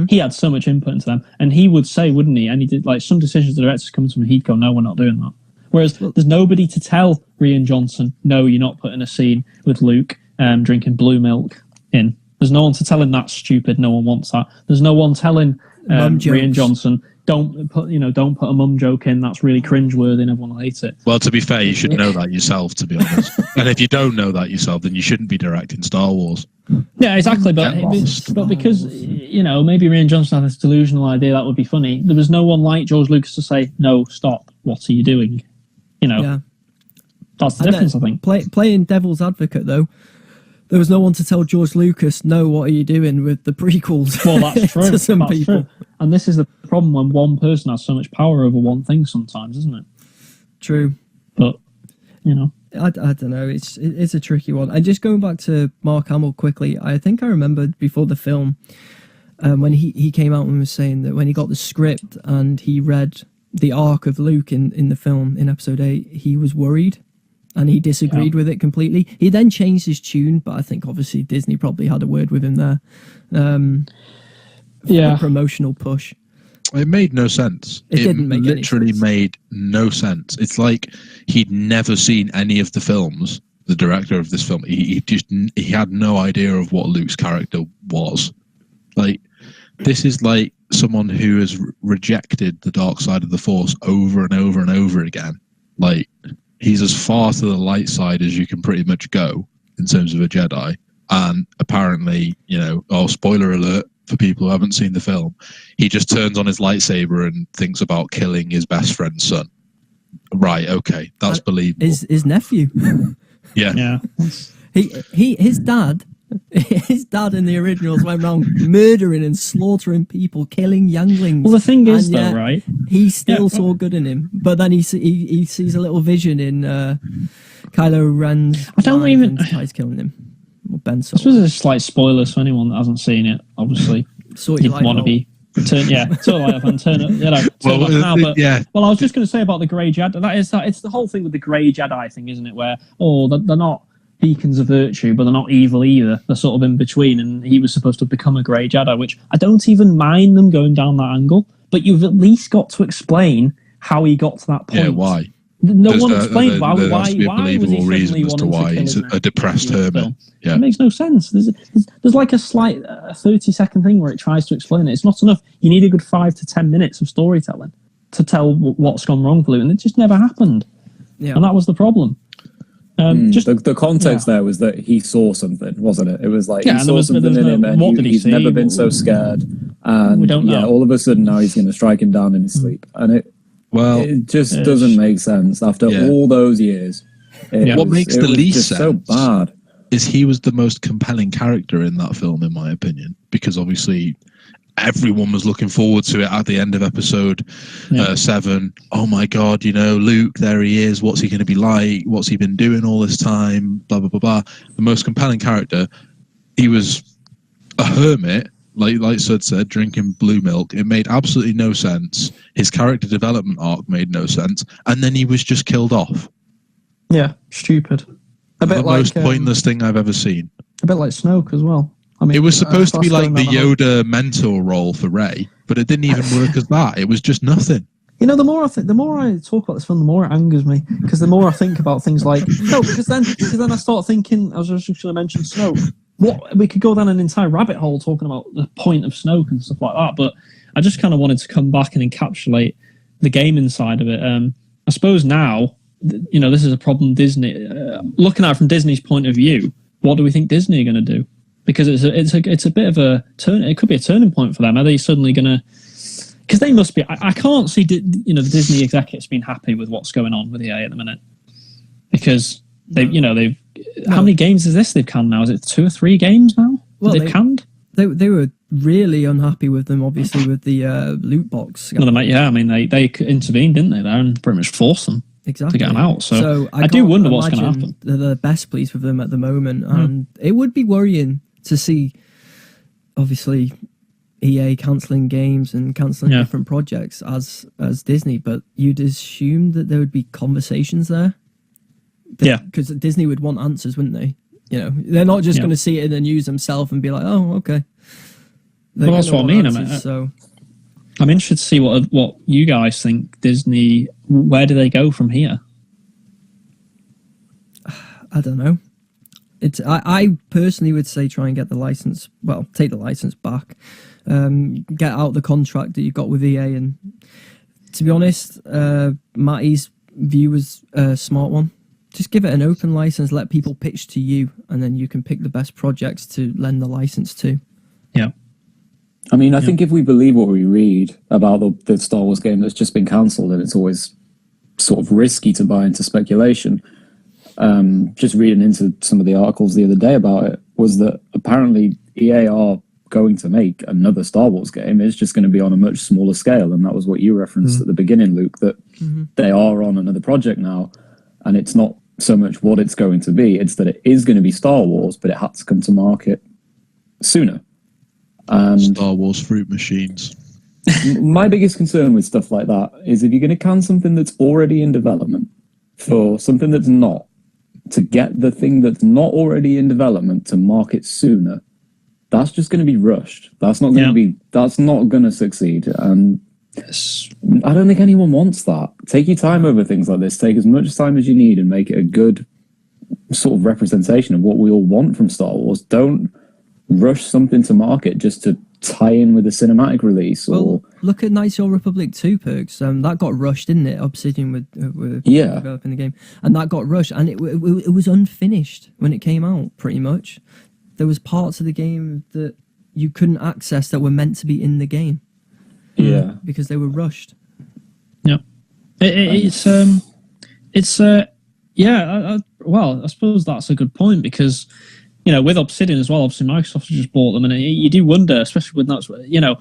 he had so much input into them. And he would say, wouldn't he? And he did like some decisions the directors come to him, he'd go, "No, we're not doing that." Whereas there's nobody to tell Rian Johnson, "No, you're not putting a scene with Luke drinking blue milk in." There's no one to tell him that's stupid. No one wants that. There's no one telling Rian Johnson, don't put a mum joke in. That's really cringeworthy and everyone will hate it. Well, to be fair, you should know that yourself, to be honest. And if you don't know that yourself, then you shouldn't be directing Star Wars. Yeah, exactly. But because maybe Rian Johnson had this delusional idea that would be funny. There was no one like George Lucas to say, "No, stop. What are you doing?" That's the difference, I think. Playing devil's advocate, though, there was no one to tell George Lucas, "No, what are you doing with the prequels?" Well, that's true. to some people. True. And this is the problem when one person has so much power over one thing sometimes, isn't it? True. But, I don't know. It's a tricky one. And just going back to Mark Hamill quickly, I think I remembered before the film, when he came out and was saying that when he got the script and he read the arc of Luke in the film in episode 8, he was worried and he disagreed with it completely. He then changed his tune, but I think obviously Disney probably had a word with him there. A promotional push. It made no sense. It didn't make any sense. Made no sense. It's like he'd never seen any of the films. The director of this film, he had no idea of what Luke's character was. Like, this is like someone who has rejected the dark side of the Force over and over and over again. Like, he's as far to the light side as you can pretty much go in terms of a Jedi. And apparently, spoiler alert for people who haven't seen the film, he just turns on his lightsaber and thinks about killing his best friend's son. Right, okay, that's believable. His nephew. Yeah. His dad in the originals went around murdering and slaughtering people, killing younglings. Well, the thing is, though, right? He still saw good in him, but then he sees a little vision in Kylo Ren's. I don't even. Tries killing him. Well, Ben Solo. This was a slight spoilers for anyone that hasn't seen it. Obviously, you want to be. Turn off and turn it. Turn off now. But well, I was just going to say about the Grey Jedi. It's the whole thing with the Grey Jedi thing, isn't it? Where they're not beacons of virtue, but they're not evil either. They're sort of in between, and he was supposed to become a Grey Jedi, which I don't even mind them going down that angle. But you've at least got to explain how he got to that point. Yeah, why? No one explained why was he believable reason as to why he's a depressed hermit. Yeah. It makes no sense. There's like a slight 30-second thing where it tries to explain it. It's not enough. You need a good 5 to 10 minutes of storytelling to tell what's gone wrong for Luke, and it just never happened. Yeah. And that was the problem. The context there was that he saw something, wasn't it? It was like he saw something in him, and he's never been so scared. And we don't know. All of a sudden now he's going to strike him down in his sleep, and it just doesn't make sense after all those years. What makes the least sense so bad is he was the most compelling character in that film, in my opinion, because obviously everyone was looking forward to it at the end of episode 7. Oh my God, Luke, there he is. What's he going to be like? What's he been doing all this time? Blah, blah, blah, blah. The most compelling character. He was a hermit, like Sud said, drinking blue milk. It made absolutely no sense. His character development arc made no sense. And then he was just killed off. Yeah, stupid. The most pointless thing I've ever seen. A bit like Snoke as well. I mean, It was supposed to be that's like the going down Yoda mentor role for Rey, but it didn't even work as that. It was just nothing. You know, the more I talk about this film, the more it angers me, because the more I think about things like because then I start thinking, as I was just going to mention Snoke. What we could go down an entire rabbit hole talking about the point of Snoke and stuff like that, but I just kind of wanted to come back and encapsulate the gaming side of it. I suppose now, you know, this is a problem. Disney, looking at it from Disney's point of view, what do we think Disney are going to do? Because it's a bit of a turn. It could be a turning point for them. Are they suddenly going to? Because they must be. I can't see, you know, the Disney executives being happy with what's going on with EA at the minute, because they've. How many games is this they've canned now? Is it 2 or 3 games now? Well, they've canned. They were really unhappy with them, obviously, with the loot box. Well, I mean, they intervened, didn't they, there, and pretty much forced them to get them out. So I do wonder what's going to happen. They're the best pleased with them at the moment, and it would be worrying to see, obviously, EA cancelling games and cancelling different projects as Disney, but you'd assume that there would be conversations there. Because Disney would want answers, wouldn't they? You know, they're not just going to see it in the news themselves and be like, "Oh, okay." Well, that's what I mean. So I'm interested to see what you guys think. Disney, where do they go from here? I don't know. I personally would say try and get the license. Well, take the license back. Get out the contract that you've got with EA, and to be honest, Matty's view was a smart one. Just give it an open license, let people pitch to you, and then you can pick the best projects to lend the license to. Yeah. I mean, I think if we believe what we read about the Star Wars game that's just been cancelled, and it's always sort of risky to buy into speculation. Just reading into some of the articles the other day about it was that apparently EA are going to make another Star Wars game. It's just going to be on a much smaller scale, and that was what you referenced at the beginning, Luke, that they are on another project now, and it's not so much what it's going to be, it's that it is going to be Star Wars, but it had to come to market sooner. And Star Wars fruit machines. My biggest concern with stuff like that is if you're going to can something that's already in development for something that's not, to get the thing that's not already in development to market sooner, that's just going to be rushed. That's not going to be. That's not going to succeed. And I don't think anyone wants that. Take your time over things like this. Take as much time as you need and make it a good sort of representation of what we all want from Star Wars. Don't rush something to market just to tie in with a cinematic release. Or look at Knights of the Republic 2, Perks. That got rushed, didn't it? Obsidian were developing the game, and that got rushed, and it was unfinished when it came out. Pretty much, there was parts of the game that you couldn't access that were meant to be in the game. Because they were rushed. Yeah, well, I suppose that's a good point, because you know, with Obsidian as well, obviously Microsoft just bought them, and you do wonder, especially with that, you know,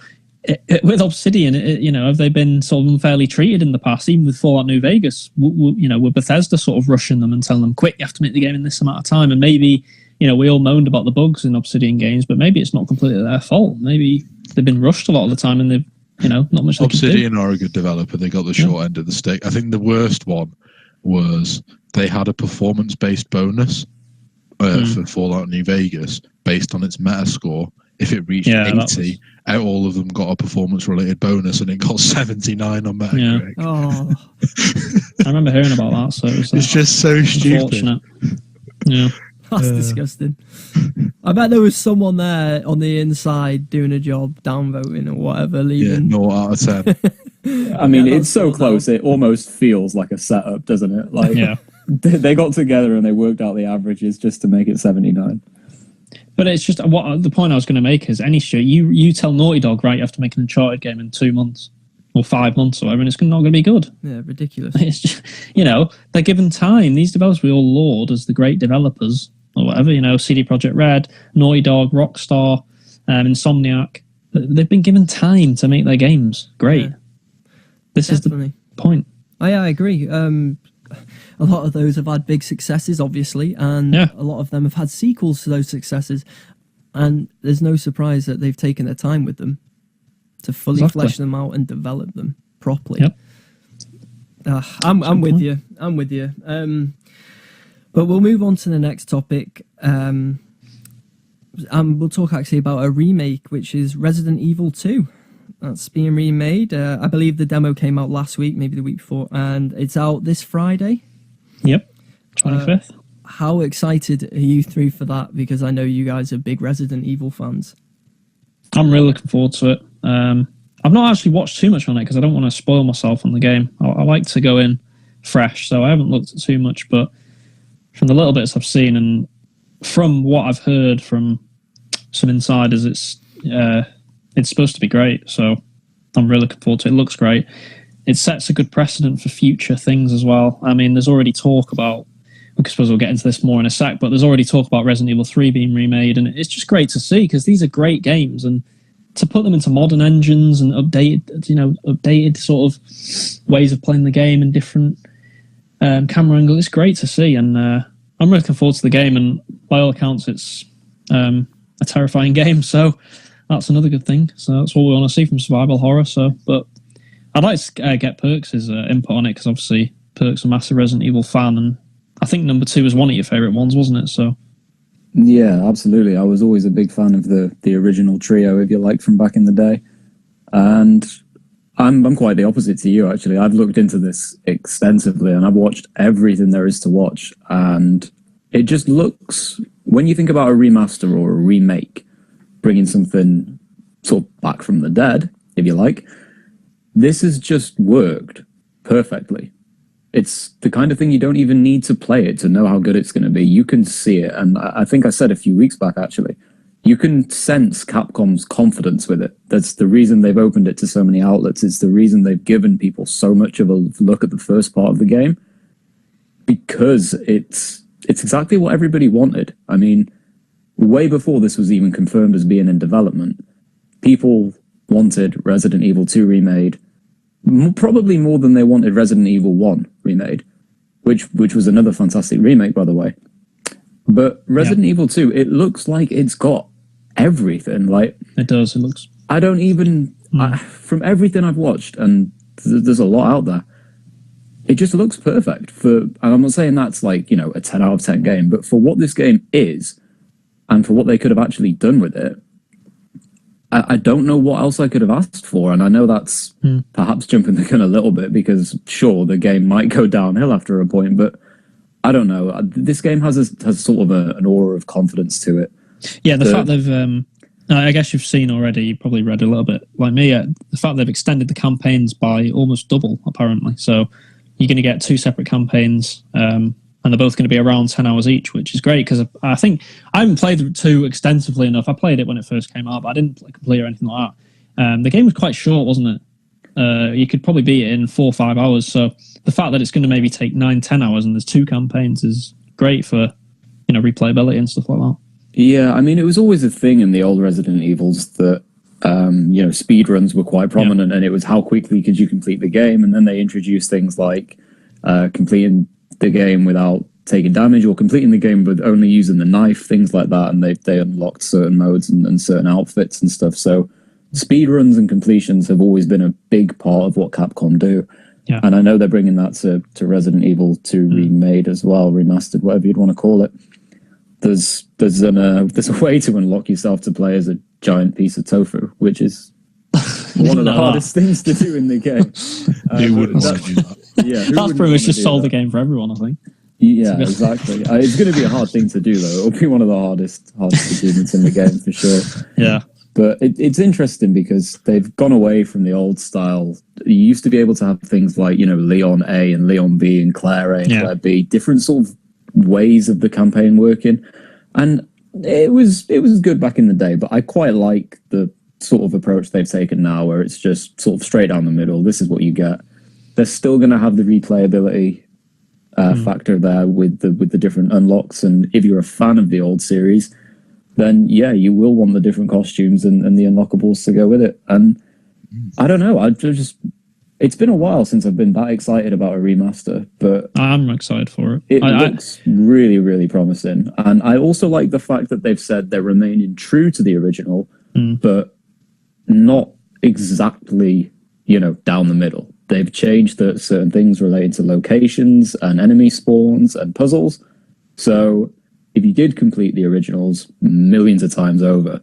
with Obsidian, you know, have they been sort of unfairly treated in the past? Even with Fallout New Vegas, you know, with Bethesda sort of rushing them and telling them, "Quick, you have to make the game in this amount of time." And maybe, you know, we all moaned about the bugs in Obsidian games, but maybe it's not completely their fault. Maybe they've been rushed a lot of the time, and they've, you know, not much. Obsidian are a good developer. They got the short end of the stick. I think the worst one was they had a performance-based bonus for Fallout New Vegas based on its Metascore. If it reached 80, all of them got a performance-related bonus, and it got 79 on Metacritic. Yeah. Oh. I remember hearing about that. So it's just so stupid. Yeah. That's disgusting. I bet there was someone there on the inside doing a job, downvoting or whatever, leaving. Yeah, 0 out of 10. I mean, it's so close, it almost feels like a setup, doesn't it? Like, they got together and they worked out the averages just to make it 79. But it's just, what the point I was going to make is, any studio, you tell Naughty Dog, right, you have to make an Uncharted game in 2 months or 5 months or whatever, and it's not going to be good. Yeah, ridiculous. It's just, you know, they're given time. These developers we all laud as the great developers or whatever, you know, CD Projekt Red, Naughty Dog, Rockstar, Insomniac, they've been given time to make their games. Great. Yeah. This Definitely. Is the point. I agree. A lot of those have had big successes, obviously, and a lot of them have had sequels to those successes. And there's no surprise that they've taken their time with them to fully flesh them out and develop them properly. Yep. I'm with you. I'm with you. But we'll move on to the next topic. we'll talk actually about a remake, which is Resident Evil 2. That's being remade. I believe the demo came out last week, maybe the week before, and it's out this Friday. Yep, 25th. How excited are you three for that? Because I know you guys are big Resident Evil fans. I'm really looking forward to it. I've not actually watched too much on it because I don't want to spoil myself on the game. I like to go in fresh, so I haven't looked at too much, but from the little bits I've seen and from what I've heard from some insiders, it's supposed to be great, so I'm really looking forward to it. It looks great. It sets a good precedent for future things as well. I mean, there's already talk about, I suppose we'll get into this more in a sec, but there's already talk about Resident Evil 3 being remade, and it's just great to see because these are great games, and to put them into modern engines and updated sort of ways of playing the game and different camera angle, it's great to see, and I'm really looking forward to the game, and by all accounts it's a terrifying game, so that's another good thing. So that's what we want to see from survival horror. But I'd like to get Perks' input on it, because obviously Perks a massive Resident Evil fan, and I think number 2 was one of your favourite ones, wasn't it? So yeah, absolutely. I was always a big fan of the original trio, if you like, from back in the day. And I'm quite the opposite to you, actually. I've looked into this extensively, and I've watched everything there is to watch. And it just looks, when you think about a remaster or a remake, bringing something sort of back from the dead, if you like, this has just worked perfectly. It's the kind of thing you don't even need to play it to know how good it's going to be. You can see it, and I think I said a few weeks back, actually, you can sense Capcom's confidence with it. That's the reason they've opened it to so many outlets. It's the reason they've given people so much of a look at the first part of the game, because it's exactly what everybody wanted. I mean, way before this was even confirmed as being in development, people wanted Resident Evil 2 remade, probably more than they wanted Resident Evil 1 remade, which was another fantastic remake, by the way. But Resident Evil 2, it looks like it's got everything. Like, it does. It looks. I don't even from everything I've watched, and there's a lot out there, it just looks perfect. And I'm not saying that's like, a 10 out of 10 game, but for what this game is, and for what they could have actually done with it, I don't know what else I could have asked for. And I know that's perhaps jumping the gun a little bit, because sure, the game might go downhill after a point, but I don't know. This game has sort of an aura of confidence to it. Yeah, the fact they've, I guess you've seen already, you probably read a little bit like me, the fact they've extended the campaigns by almost double, apparently. So you're going to get 2 separate campaigns, and they're both going to be around 10 hours each, which is great, because I think I haven't played the 2 extensively enough. I played it when it first came out, but I didn't complete or anything like that. The game was quite short, wasn't it? You could probably beat it in 4 or 5 hours. So the fact that it's going to maybe take 9-10 hours and there's 2 campaigns is great for replayability and stuff like that. Yeah, I mean, it was always a thing in the old Resident Evils that speed runs were quite prominent, and it was how quickly could you complete the game. And then they introduced things like completing the game without taking damage, or completing the game with only using the knife, things like that, and they unlocked certain modes and certain outfits and stuff. So speedruns and completions have always been a big part of what Capcom do. Yeah. And I know they're bringing that to Resident Evil 2 remade as well, remastered, whatever you'd want to call it. There's a way to unlock yourself to play as a giant piece of tofu, which is one of the hardest things to do in the game. Who wouldn't want to do that? Yeah, that's pretty much just sold the game for everyone, I think. Yeah, exactly. It's going to be a hard thing to do, though. It'll be one of the hardest achievements in the game for sure. Yeah. But it's interesting because they've gone away from the old style. You used to be able to have things like, Leon A and Leon B and Claire A and Claire B, different sort of ways of the campaign working. And it was good back in the day, but I quite like the sort of approach they've taken now, where it's just sort of straight down the middle. This is what you get. They're still going to have the replayability factor there with the different unlocks. And if you're a fan of the old series, then yeah, you will want the different costumes and the unlockables to go with it. And I don't know, it's been a while since I've been that excited about a remaster, but I'm excited for it. It looks really, really promising. And I also like the fact that they've said they're remaining true to the original, but not exactly, down the middle. They've changed certain things related to locations and enemy spawns and puzzles. So if you did complete the originals millions of times over,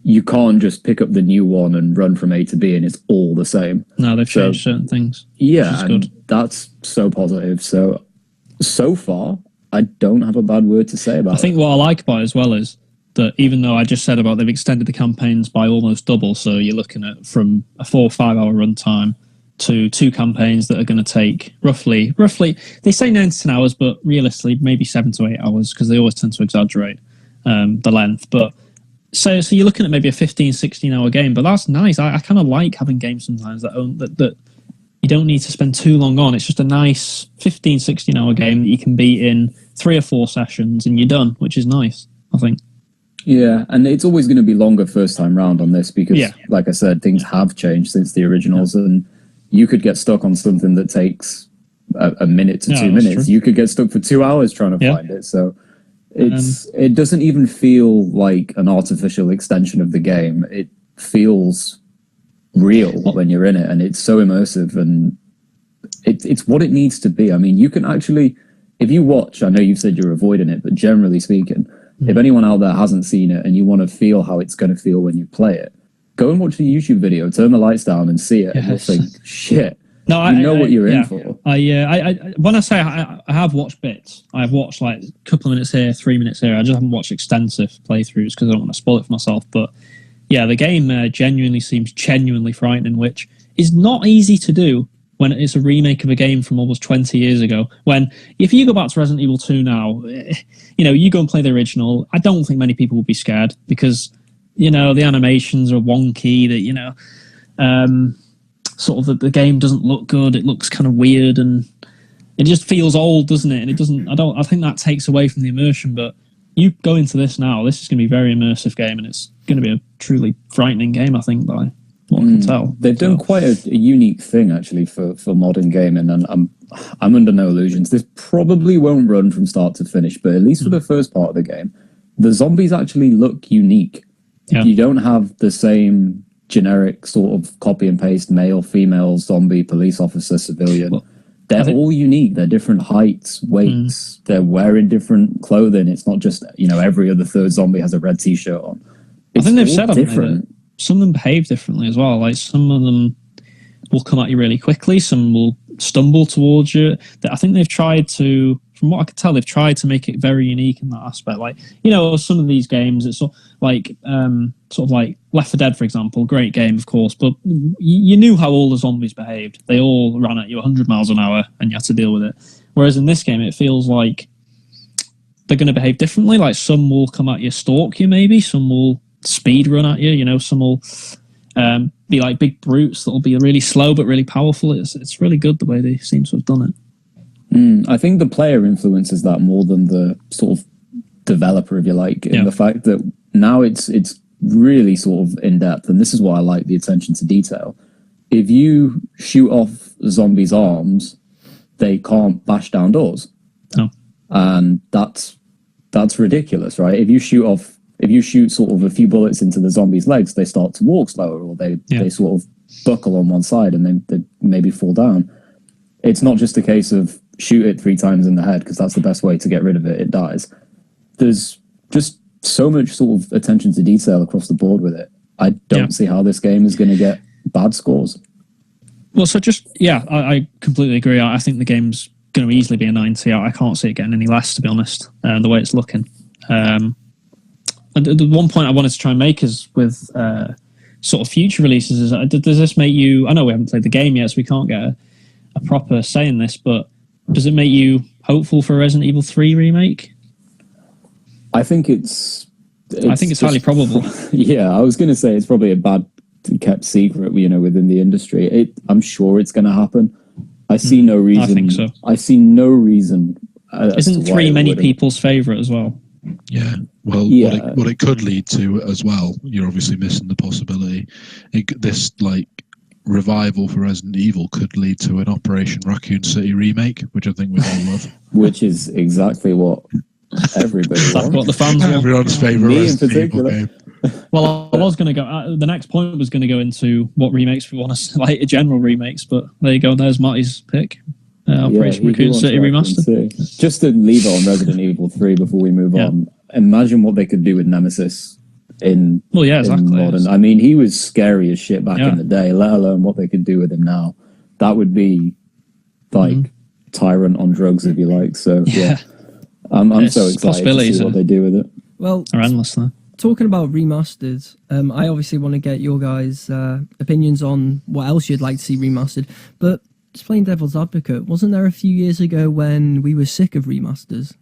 you can't just pick up the new one and run from A to B and it's all the same. No, they've changed certain things. Yeah, and that's so positive. So far, I don't have a bad word to say about it. I think what I like about it as well is that even though I just said about they've extended the campaigns by almost double, so you're looking at from a 4 or 5 hour runtime to 2 campaigns that are going to take roughly, they say 9 to 10 hours, but realistically, maybe 7 to 8 hours, because they always tend to exaggerate the length. But so you're looking at maybe a 15, 16 hour game, but that's nice. I kind of like having games sometimes that you don't need to spend too long on. It's just a nice 15, 16 hour game that you can beat in 3 or 4 sessions and you're done, which is nice, I think. Yeah, and it's always going to be longer first time round on this because, like I said, things have changed since the originals, and you could get stuck on something that takes a minute to 2 minutes. True. You could get stuck for 2 hours trying to find it. So it doesn't even feel like an artificial extension of the game. It feels real when you're in it, and it's so immersive, and it's what it needs to be. I mean, you can actually, if you watch, I know you've said you're avoiding it, but generally speaking, if anyone out there hasn't seen it and you want to feel how it's going to feel when you play it, go and watch the YouTube video, turn the lights down and see it, and you'll think, shit, you know what you're in for. When I say I have watched bits, I've watched like a couple of minutes here, 3 minutes here. I just haven't watched extensive playthroughs because I don't want to spoil it for myself. But yeah, the game genuinely seems genuinely frightening, which is not easy to do when it's a remake of a game from almost 20 years ago. When, if you go back to Resident Evil 2 now, you go and play the original, I don't think many people will be scared because, the animations are wonky, that, sort of the game doesn't look good, it looks kind of weird, and it just feels old, doesn't it? And it doesn't, I think that takes away from the immersion, but you go into this now, this is going to be a very immersive game, and it's going to be a truly frightening game, I think, by what I can tell. They've done quite a unique thing, actually, for modern gaming, and I'm under no illusions. This probably won't run from start to finish, but at least for the first part of the game, the zombies actually look unique. Yeah. You don't have the same generic sort of copy and paste male, female, zombie, police officer, civilian. Well, they're all unique. They're different heights, weights. They're wearing different clothing. It's not just, every other third zombie has a red t-shirt on. I think they've said different. Some of them behave differently as well. Like some of them will come at you really quickly. Some will stumble towards you. I think they've tried to, from what I could tell, they've tried to make it very unique in that aspect. Like, some of these games, it's sort of like Left 4 Dead, for example, great game, of course, but you knew how all the zombies behaved. They all ran at you 100 miles an hour and you had to deal with it. Whereas in this game, it feels like they're going to behave differently. Like some will come at you, stalk you maybe, some will speed run at you, some will be like big brutes that will be really slow but really powerful. It's really good the way they seem to have done it. I think the player influences that more than the sort of developer, if you like, in the fact that now it's really sort of in depth, and this is why I like the attention to detail. If you shoot off zombies' arms, they can't bash down doors. No. And that's ridiculous, right? If you shoot sort of a few bullets into the zombies' legs, they start to walk slower, or they sort of buckle on one side and they maybe fall down. It's not just a case of shoot it 3 times in the head because that's the best way to get rid of it. It dies. There's just so much sort of attention to detail across the board with it. I don't see how this game is going to get bad scores. Well, so I completely agree. I think the game's going to easily be a 90. I can't see it getting any less, to be honest, the way it's looking. And the one point I wanted to try and make is with sort of future releases is, does this make you, I know we haven't played the game yet, so we can't get a proper say in this, but does it make you hopeful for a Resident Evil 3 remake? I think it's highly probable. Yeah, I was going to say it's probably a bad kept secret, within the industry. I'm sure it's going to happen. I see no reason. I think so. I see no reason. Isn't 3 many people's favourite as well? Yeah. Well, what it could lead to as well, you're obviously missing the possibility. This revival for Resident Evil could lead to an Operation Raccoon City remake, which I think we'd all love. Which is exactly what everybody wants. That's what the fans want. Everyone's favourite Resident Evil game. Well, I was going to go. The next point was going to go into what remakes we want to, like general remakes. But there you go. There's Matty's pick. Operation Raccoon City remastered. Just to leave it on Resident Evil 3 before we move on, imagine what they could do with Nemesis in modern. I mean, he was scary as shit back in the day, let alone what they could do with him now. That would be like Tyrant on drugs, if you like. So I'm so excited to see what they do with it. Well, are endless though. Talking about remasters, I obviously want to get your guys' opinions on what else you'd like to see remastered. But just playing devil's advocate, wasn't there a few years ago when we were sick of remasters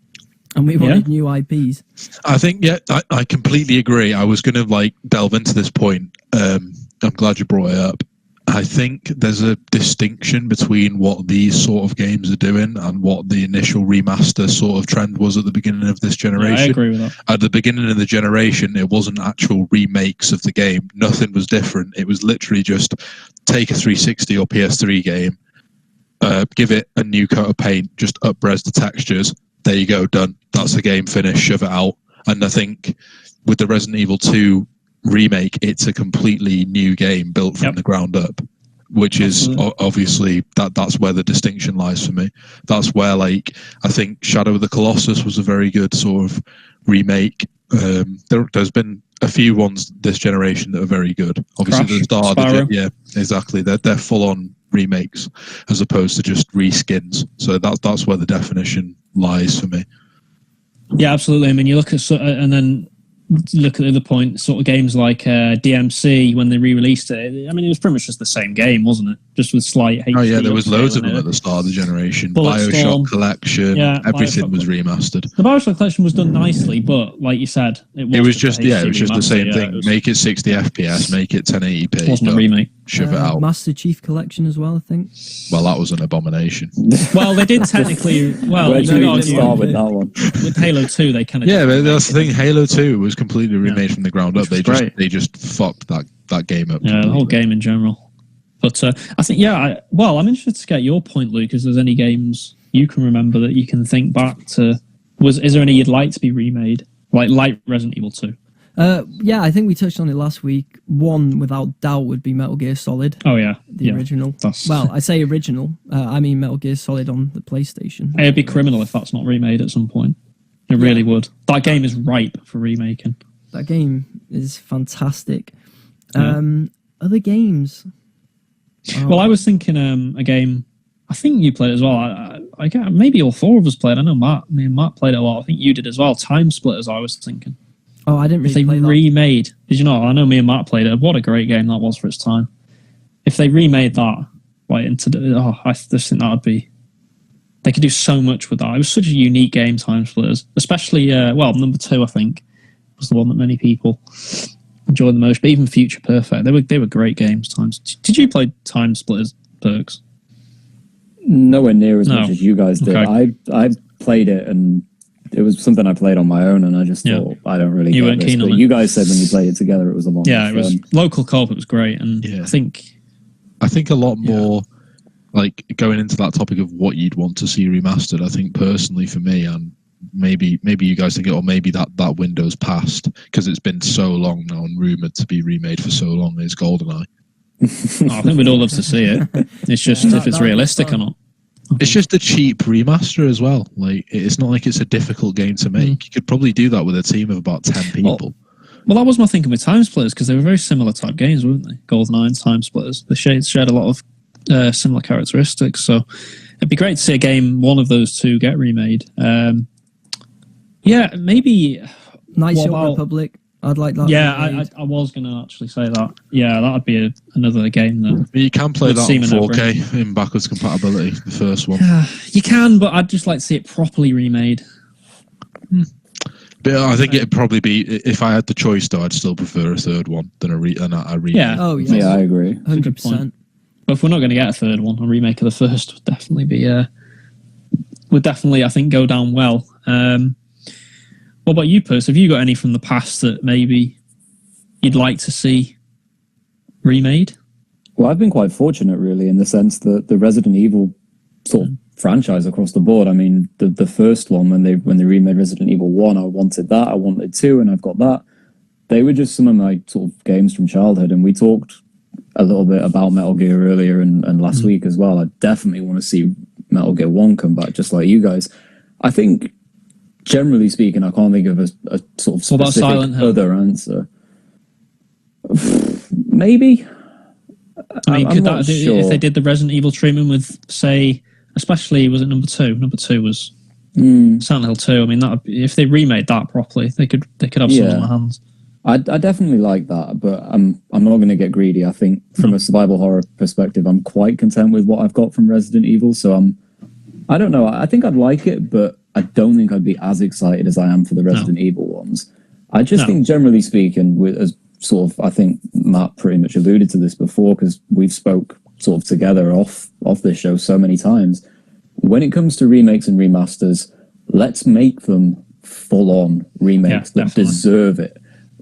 and we wanted new IPs? I think, I completely agree. I was going to delve into this point. I'm glad you brought it up. I think there's a distinction between what these sort of games are doing and what the initial remaster sort of trend was at the beginning of this generation. Yeah, I agree with that. At the beginning of the generation, it wasn't actual remakes of the game. Nothing was different. It was literally just take a 360 or PS3 game, give it a new coat of paint, just up-res the textures. There you go, done. That's the game finished, shove it out. And I think with the Resident Evil 2 remake, it's a completely new game built from the ground up, which is obviously that's where the distinction lies for me. That's where I think Shadow of the Colossus was a very good sort of remake. There's been a few ones this generation that are very good. Obviously Crash, the Star, exactly. They're full on remakes as opposed to just reskins. So that's where the definition lies for me. Yeah, absolutely. I mean, you look at and then look at the other point, sort of games like DMC when they re-released it. I mean, it was pretty much just the same game, wasn't it? Just with slight HD. Oh yeah, there was loads of them at the start of the generation. BioShock Collection, everything was remastered. The BioShock Collection was done nicely, but like you said, it was just the same thing. Make it 60 FPS, make it 1080p. It wasn't a remake. Shove it out. Master Chief Collection as well, I think. Well, that was an abomination. Well, they did technically. Well, where do you even start with that one? With Halo 2, they kind of. Yeah, but that's the thing. Halo 2 was completely remade from the ground up. They just fucked that game up. Yeah, the whole game in general. But I think, I'm interested to get your point, Luke. Is there any games you can remember that you can think back to? Is there any you'd like to be remade, like Resident Evil 2? I think we touched on it last week. One, without doubt, would be Metal Gear Solid. Oh, yeah. The original. Well, I say original. I mean Metal Gear Solid on the PlayStation. It'd be criminal if that's not remade at some point. It really would. That game is ripe for remaking. That game is fantastic. Other games? Well, I was thinking a game. I think you played it as well. I maybe all four of us played. I know me and Matt played it a lot. I think you did as well. Time Splitters, I was thinking. Oh, I didn't really play that. If they remade... Did you know? I know me and Matt played it. What a great game that was for its time. If they remade that, I just think that would be... They could do so much with that. It was such a unique game, Time Splitters. Especially, number 2, I think, was the one that many people enjoyed the most. But even Future Perfect, they were great games. Did you play Time Splitters, Perks? Nowhere near as much as you guys did. Okay. I played it, and it was something I played on my own, and I just thought, I don't really get this. But you guys said when you played it together, it was a lot more fun. It was local co-op. It was great, and I think a lot more... going into that topic of what you'd want to see remastered, I think personally for me, and maybe you guys think it, or maybe that window's passed because it's been so long now and rumoured to be remade for so long, is GoldenEye. I think we'd all love to see it. It's just if it's realistic or not. It's just a cheap remaster as well. It's not like it's a difficult game to make. You could probably do that with a team of about 10 people. Well, that was my thinking with Time Splitters, because they were very similar type games, weren't they? GoldenEye and Time Splitters. They shared a lot of similar characteristics, so it'd be great to see a game, one of those two, get remade. Maybe Knights of the Republic. I'd like that. Yeah, I was going to actually say that. Yeah, that'd be another game that you can play that in 4K in backwards compatibility. The first one, you can, but I'd just like to see it properly remade. But I think it'd probably be, if I had the choice, though, I'd still prefer a third one than a remake. Yeah, I agree, 100%. But if we're not going to get a third one, a remake of the first would definitely be I think, go down well. What about you, Perce? Have you got any from the past that maybe you'd like to see remade? Well, I've been quite fortunate, really, in the sense that the Resident Evil sort of franchise across the board. I mean, the first one, when they remade Resident Evil 1, I wanted that. I wanted 2, and I've got that. They were just some of my sort of games from childhood, and we talked a little bit about Metal Gear earlier and last week as well. I definitely want to see Metal Gear 1 come back, just like you guys. I think, generally speaking, I can't think of a sort of specific other answer. Maybe. I mean, could that sure. if they did the Resident Evil treatment with, say, especially, was it number 2? Number 2 was Silent Hill 2. I mean, that if they remade that properly, they could have some on their hands. I definitely like that, but I'm not going to get greedy. I think from a survival horror perspective, I'm quite content with what I've got from Resident Evil. So I don't know. I think I'd like it, but I don't think I'd be as excited as I am for the Resident Evil ones. I just think, generally speaking, as sort of, I think Matt pretty much alluded to this before, because we've spoke sort of together off this show so many times. When it comes to remakes and remasters, let's make them full-on remakes that deserve it.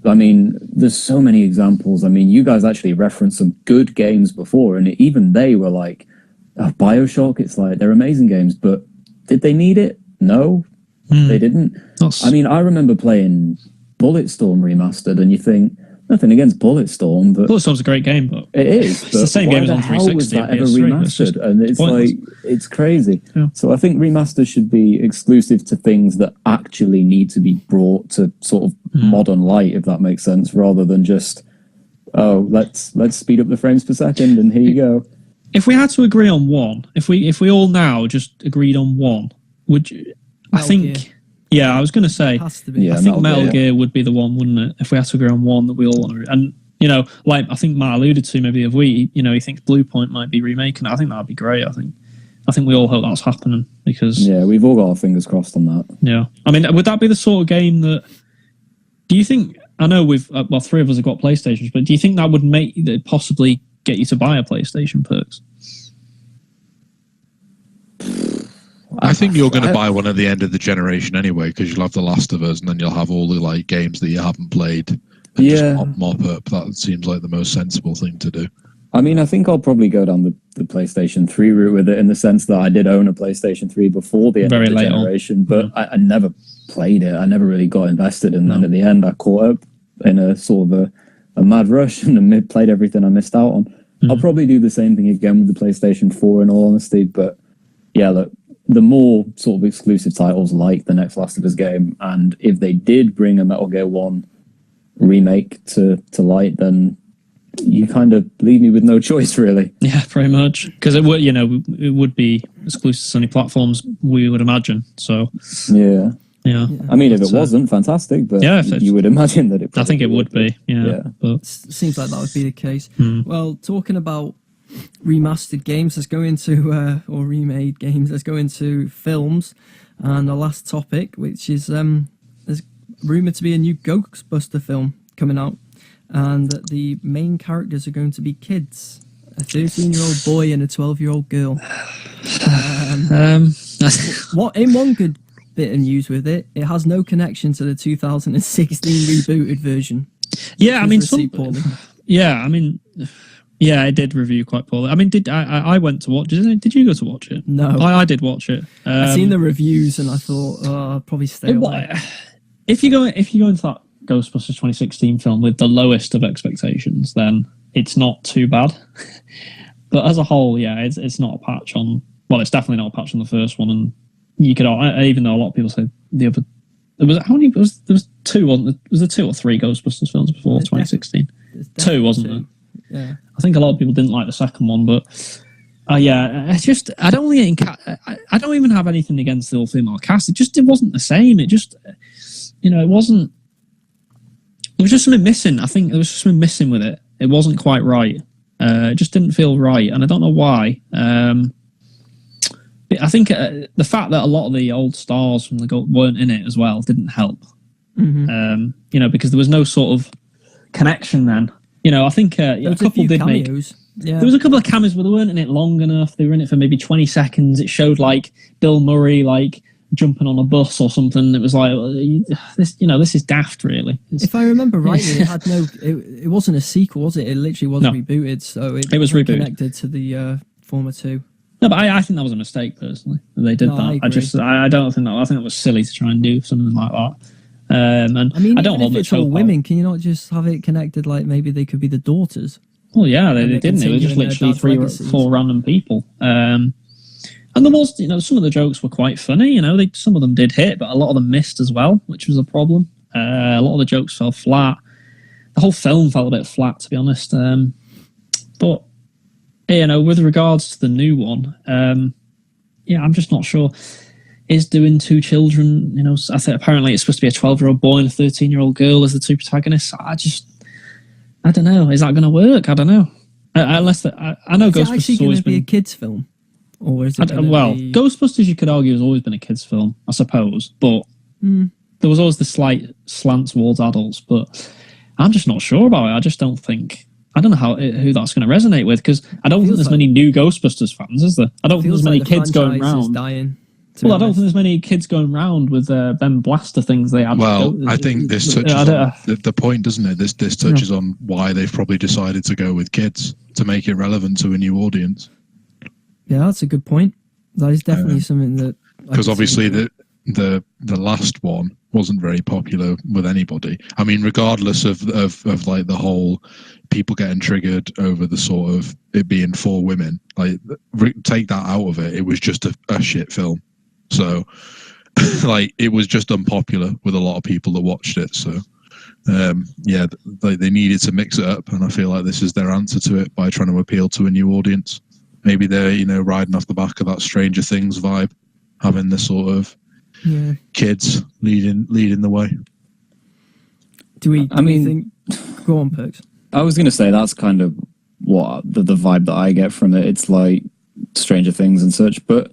I mean, there's so many examples. I mean, you guys actually referenced some good games before, and even they were like, BioShock, it's like, they're amazing games, but did they need it? No, they didn't. I mean, I remember playing Bulletstorm Remastered, and you think, nothing against Bulletstorm, but Bulletstorm's a great game, but it is. It's the same game as on 360. Was that ever remastered? And it's pointless. like, it's crazy. Yeah. So I think remasters should be exclusive to things that actually need to be brought to sort of modern light, if that makes sense, rather than just, let's speed up the frames per second and here you go. If we had to agree on one, if we all now just agreed on one, would you? I think. Yeah, I was going to say, has to be. Yeah, I think Metal Gear would be the one, wouldn't it? If we had to agree on one that we all want to... And, like I think Matt alluded to maybe if he thinks Blue Point might be remaking it. I think that would be great. I think we all hope that's happening because... Yeah, we've all got our fingers crossed on that. Yeah. I mean, would that be the sort of game that... Do you think... I know three of us have got PlayStations, but do you think that would possibly get you to buy a PlayStation, Perks? I think you're going to buy one at the end of the generation anyway, because you'll have The Last of Us, and then you'll have all the like games that you haven't played, and just mop up. That seems like the most sensible thing to do. I mean, I think I'll probably go down the PlayStation 3 route with it, in the sense that I did own a PlayStation 3 before the end of the generation, but I never played it. I never really got invested, and then at the end I caught up in a sort of a mad rush and played everything I missed out on. I'll probably do the same thing again with the PlayStation 4 in all honesty, but yeah, look, the more sort of exclusive titles like the next Last of Us game, and if they did bring a Metal Gear 1 remake to light, then you kind of leave me with no choice, really. Yeah, pretty much. Because it would be exclusive to Sony platforms, we would imagine. So yeah. I mean, if it wasn't, fantastic, but you would imagine that it. I think it would be. Yeah. But seems like that would be the case. Well, talking about remastered games, let's go into or remade games, let's go into films, and the last topic, which is there's rumored to be a new Ghostbuster film coming out, and the main characters are going to be kids, a 13-year-old boy and a 12-year-old girl. What in one good bit of news with it has no connection to the 2016 rebooted version. Yeah, I mean, Yeah, it did review quite poorly. I mean, I went to watch it? Did you go to watch it? No. I did watch it. I've seen the reviews and I thought, I'll probably stay away. If you go into that Ghostbusters 2016 film with the lowest of expectations, then it's not too bad. But as a whole, it's not a patch on... Well, it's definitely not a patch on the first one. And you could... Even though a lot of people say the other... There was two, wasn't there? Was there 2 or 3 Ghostbusters films before 2016? 2, wasn't there? Yeah, I think a lot of people didn't like the second one, but I don't even have anything against the all-female cast. It wasn't the same. It wasn't. There was just something missing. I think there was just something missing with it. It wasn't quite right. It just didn't feel right, and I don't know why. I think the fact that a lot of the old stars from the weren't in it as well didn't help. Because there was no sort of connection then. I think a couple did cameos. There was a couple of cameos, but they weren't in it long enough. They were in it for maybe 20 seconds. It showed like Bill Murray like jumping on a bus or something. It was like this is daft, really. If I remember rightly, it had it wasn't a sequel, was it? It literally was rebooted, so it was connected to the former 2. No, but I think that was a mistake personally. They did that. I don't think that. I think that was silly to try and do something like that. And I mean, I don't hold if it's all women, can you not just have it connected? Like maybe they could be the daughters. Well, yeah, they didn't. It was just literally 3 or 4 random people. And And there was, some of the jokes were quite funny. Some of them did hit, but a lot of them missed as well, which was a problem. A lot of the jokes fell flat. The whole film fell a bit flat, to be honest. But with regards to the new one, I'm just not sure. Is doing two children, I think apparently it's supposed to be a 12-year-old boy and a 13-year-old girl as the two protagonists. I don't know. Is that going to work? I don't know. Unless I know Ghostbusters actually going to be a kids' film, or is it? Ghostbusters, you could argue, has always been a kids' film, I suppose, but there was always the slight slant towards adults. But I'm just not sure about it. I just don't think. I don't know who that's going to resonate with, because I don't think there's many new Ghostbusters fans, is there? I don't think there's many kids going around. Well, I don't think there's many kids going around with them blaster things they had. Well, I think this touches on the point, doesn't it? This touches on why they've probably decided to go with kids, to make it relevant to a new audience. Yeah, that's a good point. That is definitely something that... Because obviously the last one wasn't very popular with anybody. I mean, regardless of like the whole people getting triggered over the sort of it being for women, like take that out of it. It was just a shit film. So, like, it was just unpopular with a lot of people that watched it. So, they needed to mix it up, and I feel like this is their answer to it by trying to appeal to a new audience. Maybe they're, riding off the back of that Stranger Things vibe, having the sort of kids leading the way. Do we think? Go on, Perks. I was going to say that's kind of what the vibe that I get from it. It's like Stranger Things and such, but.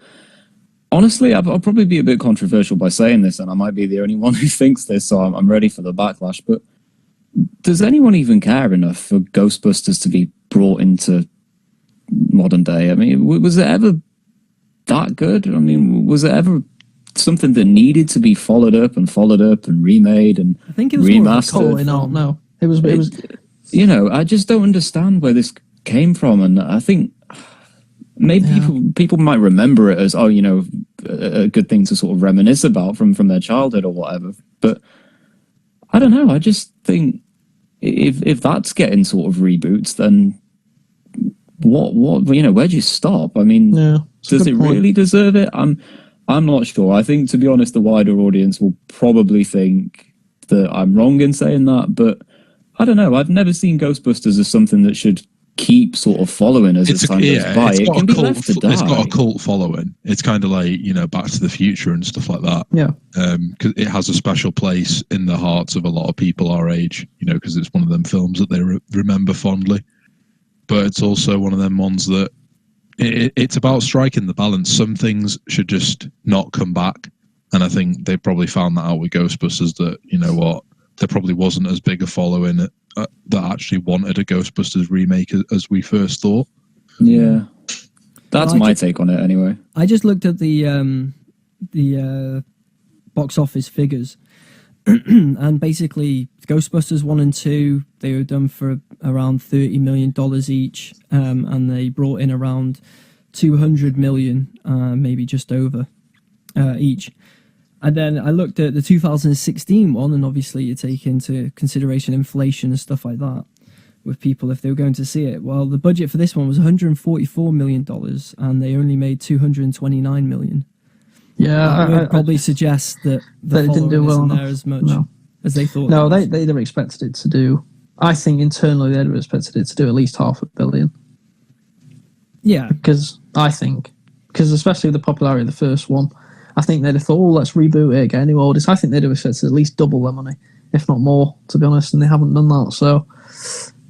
Honestly, I'll probably be a bit controversial by saying this, and I might be the only one who thinks this, so I'm ready for the backlash, but does anyone even care enough for Ghostbusters to be brought into modern day? I mean, was it ever that good? I mean, was it ever something that needed to be followed up and remade and I think it was remastered? No. It was. I just don't understand where this came from, and I think... Maybe people might remember it as, a good thing to sort of reminisce about from their childhood or whatever. But I don't know. I just think if that's getting sort of reboots, then what where do you stop? I mean, does it really deserve it? I'm not sure. I think, to be honest, the wider audience will probably think that I'm wrong in saying that. But I don't know. I've never seen Ghostbusters as something that should keep sort of following as time goes by. It can be left to die. It's got a cult following. It's kind of like, Back to the Future and stuff like that. Yeah. Because it has a special place in the hearts of a lot of people our age, because it's one of them films that they remember fondly. But it's also one of them ones that it's about striking the balance. Some things should just not come back. And I think they probably found that out with Ghostbusters, that, there probably wasn't as big a following that actually wanted a Ghostbusters remake as we first thought. Yeah, that's my take on it anyway. I just looked at the box office figures, and basically Ghostbusters 1 and 2, they were done for around $30 million each, and they brought in around $200 million, maybe just over each. And then I looked at the 2016 one, and obviously you take into consideration inflation and stuff like that with people if they were going to see it. Well, the budget for this one was $144 million, and they only made $229 million. Yeah, I would probably suggest that they didn't do well there as much as they thought. No, they'd have expected it to do. I think internally they'd have expected it to do at least $500 million. Yeah, because especially the popularity of the first one. I think they'd have thought, let's reboot it, get a new audience. I think they'd have expected at least double their money, if not more, to be honest, and they haven't done that. So,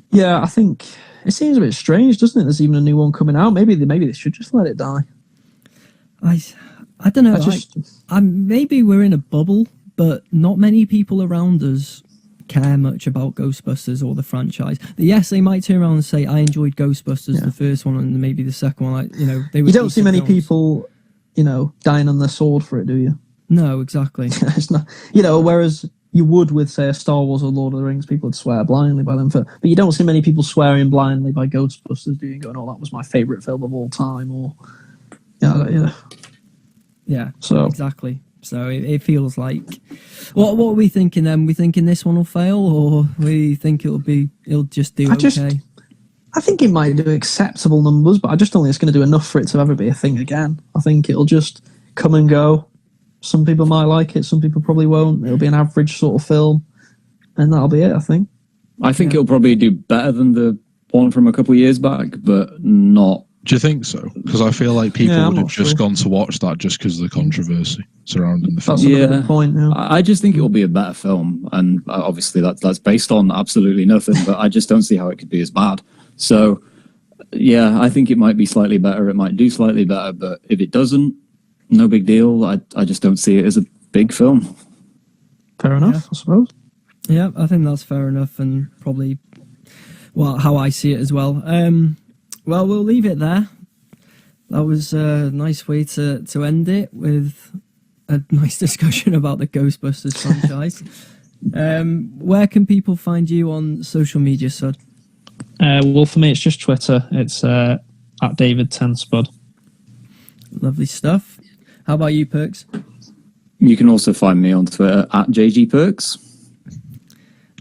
yeah, I think it seems a bit strange, doesn't it? There's even a new one coming out. Maybe they should just let it die. I don't know. Maybe we're in a bubble, but not many people around us care much about Ghostbusters or the franchise. Yes, they might turn around and say, I enjoyed Ghostbusters, the first one, and maybe the second one. They were. You don't see many people... dying on the sword for it, do you? No, exactly. It's not, whereas you would with, say, a Star Wars or Lord of the Rings, people would swear blindly by them. But you don't see many people swearing blindly by Ghostbusters, do you? Going, that was my favourite film of all time, or... Yeah, so exactly. So it feels like... What are we thinking then? We thinking this one will fail, or we think it'll just do okay? I think it might do acceptable numbers, but I just don't think it's going to do enough for it to ever be a thing again. I think it'll just come and go. Some people might like it, some people probably won't. It'll be an average sort of film, and that'll be it, I think. I think it'll probably do better than the one from a couple of years back, but not. Do you think so? Because I feel like people would have just gone to watch that just because of the controversy surrounding the film. That's a good point. Yeah. I just think it will be a better film, and obviously that's based on absolutely nothing. But I just don't see how it could be as bad. So, yeah, I think it might be slightly better. It might do slightly better, but if it doesn't, no big deal. I just don't see it as a big film. Fair enough, I suppose. Yeah, I think that's fair enough, and probably how I see it as well. Well, we'll leave it there. That was a nice way to end it with a nice discussion about the Ghostbusters franchise. Where can people find you on social media, Sud? Well, for me, it's just Twitter. It's at David10Spud. Lovely stuff. How about you, Perks? You can also find me on Twitter at JGPerks.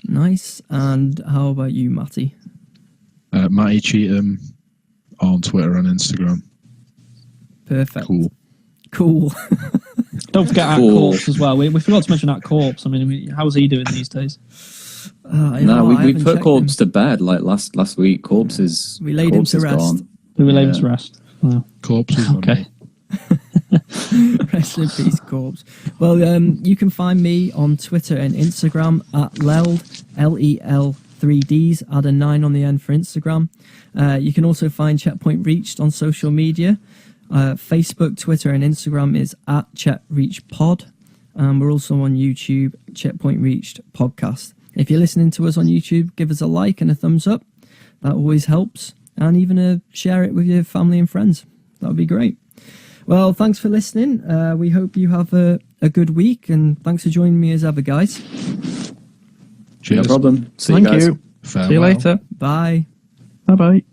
Nice. And how about you, Matty? Matty Cheatham on Twitter and Instagram. Perfect. Cool. Don't forget at Corpse as well. We forgot to mention at Corpse. I mean, how's he doing these days? We put Corpse to bed like last week. We laid him to rest. Gone. We laid him to rest. Oh. Corpse is okay. Rest in peace, Corpse. Well, you can find me on Twitter and Instagram at Leld, LEL3Ds, add a 9 on the end for Instagram. You can also find Checkpoint Reached on social media. Facebook, Twitter and Instagram is at CheckReachPod. We're also on YouTube, Checkpoint Reached Podcast. If you're listening to us on YouTube, give us a like and a thumbs up. That always helps. And even share it with your family and friends. That would be great. Well, thanks for listening. We hope you have a good week, and thanks for joining me as ever, guys. Cheers. No problem. See Thank you guys. you. Farewell. See you later. Bye. Bye-bye.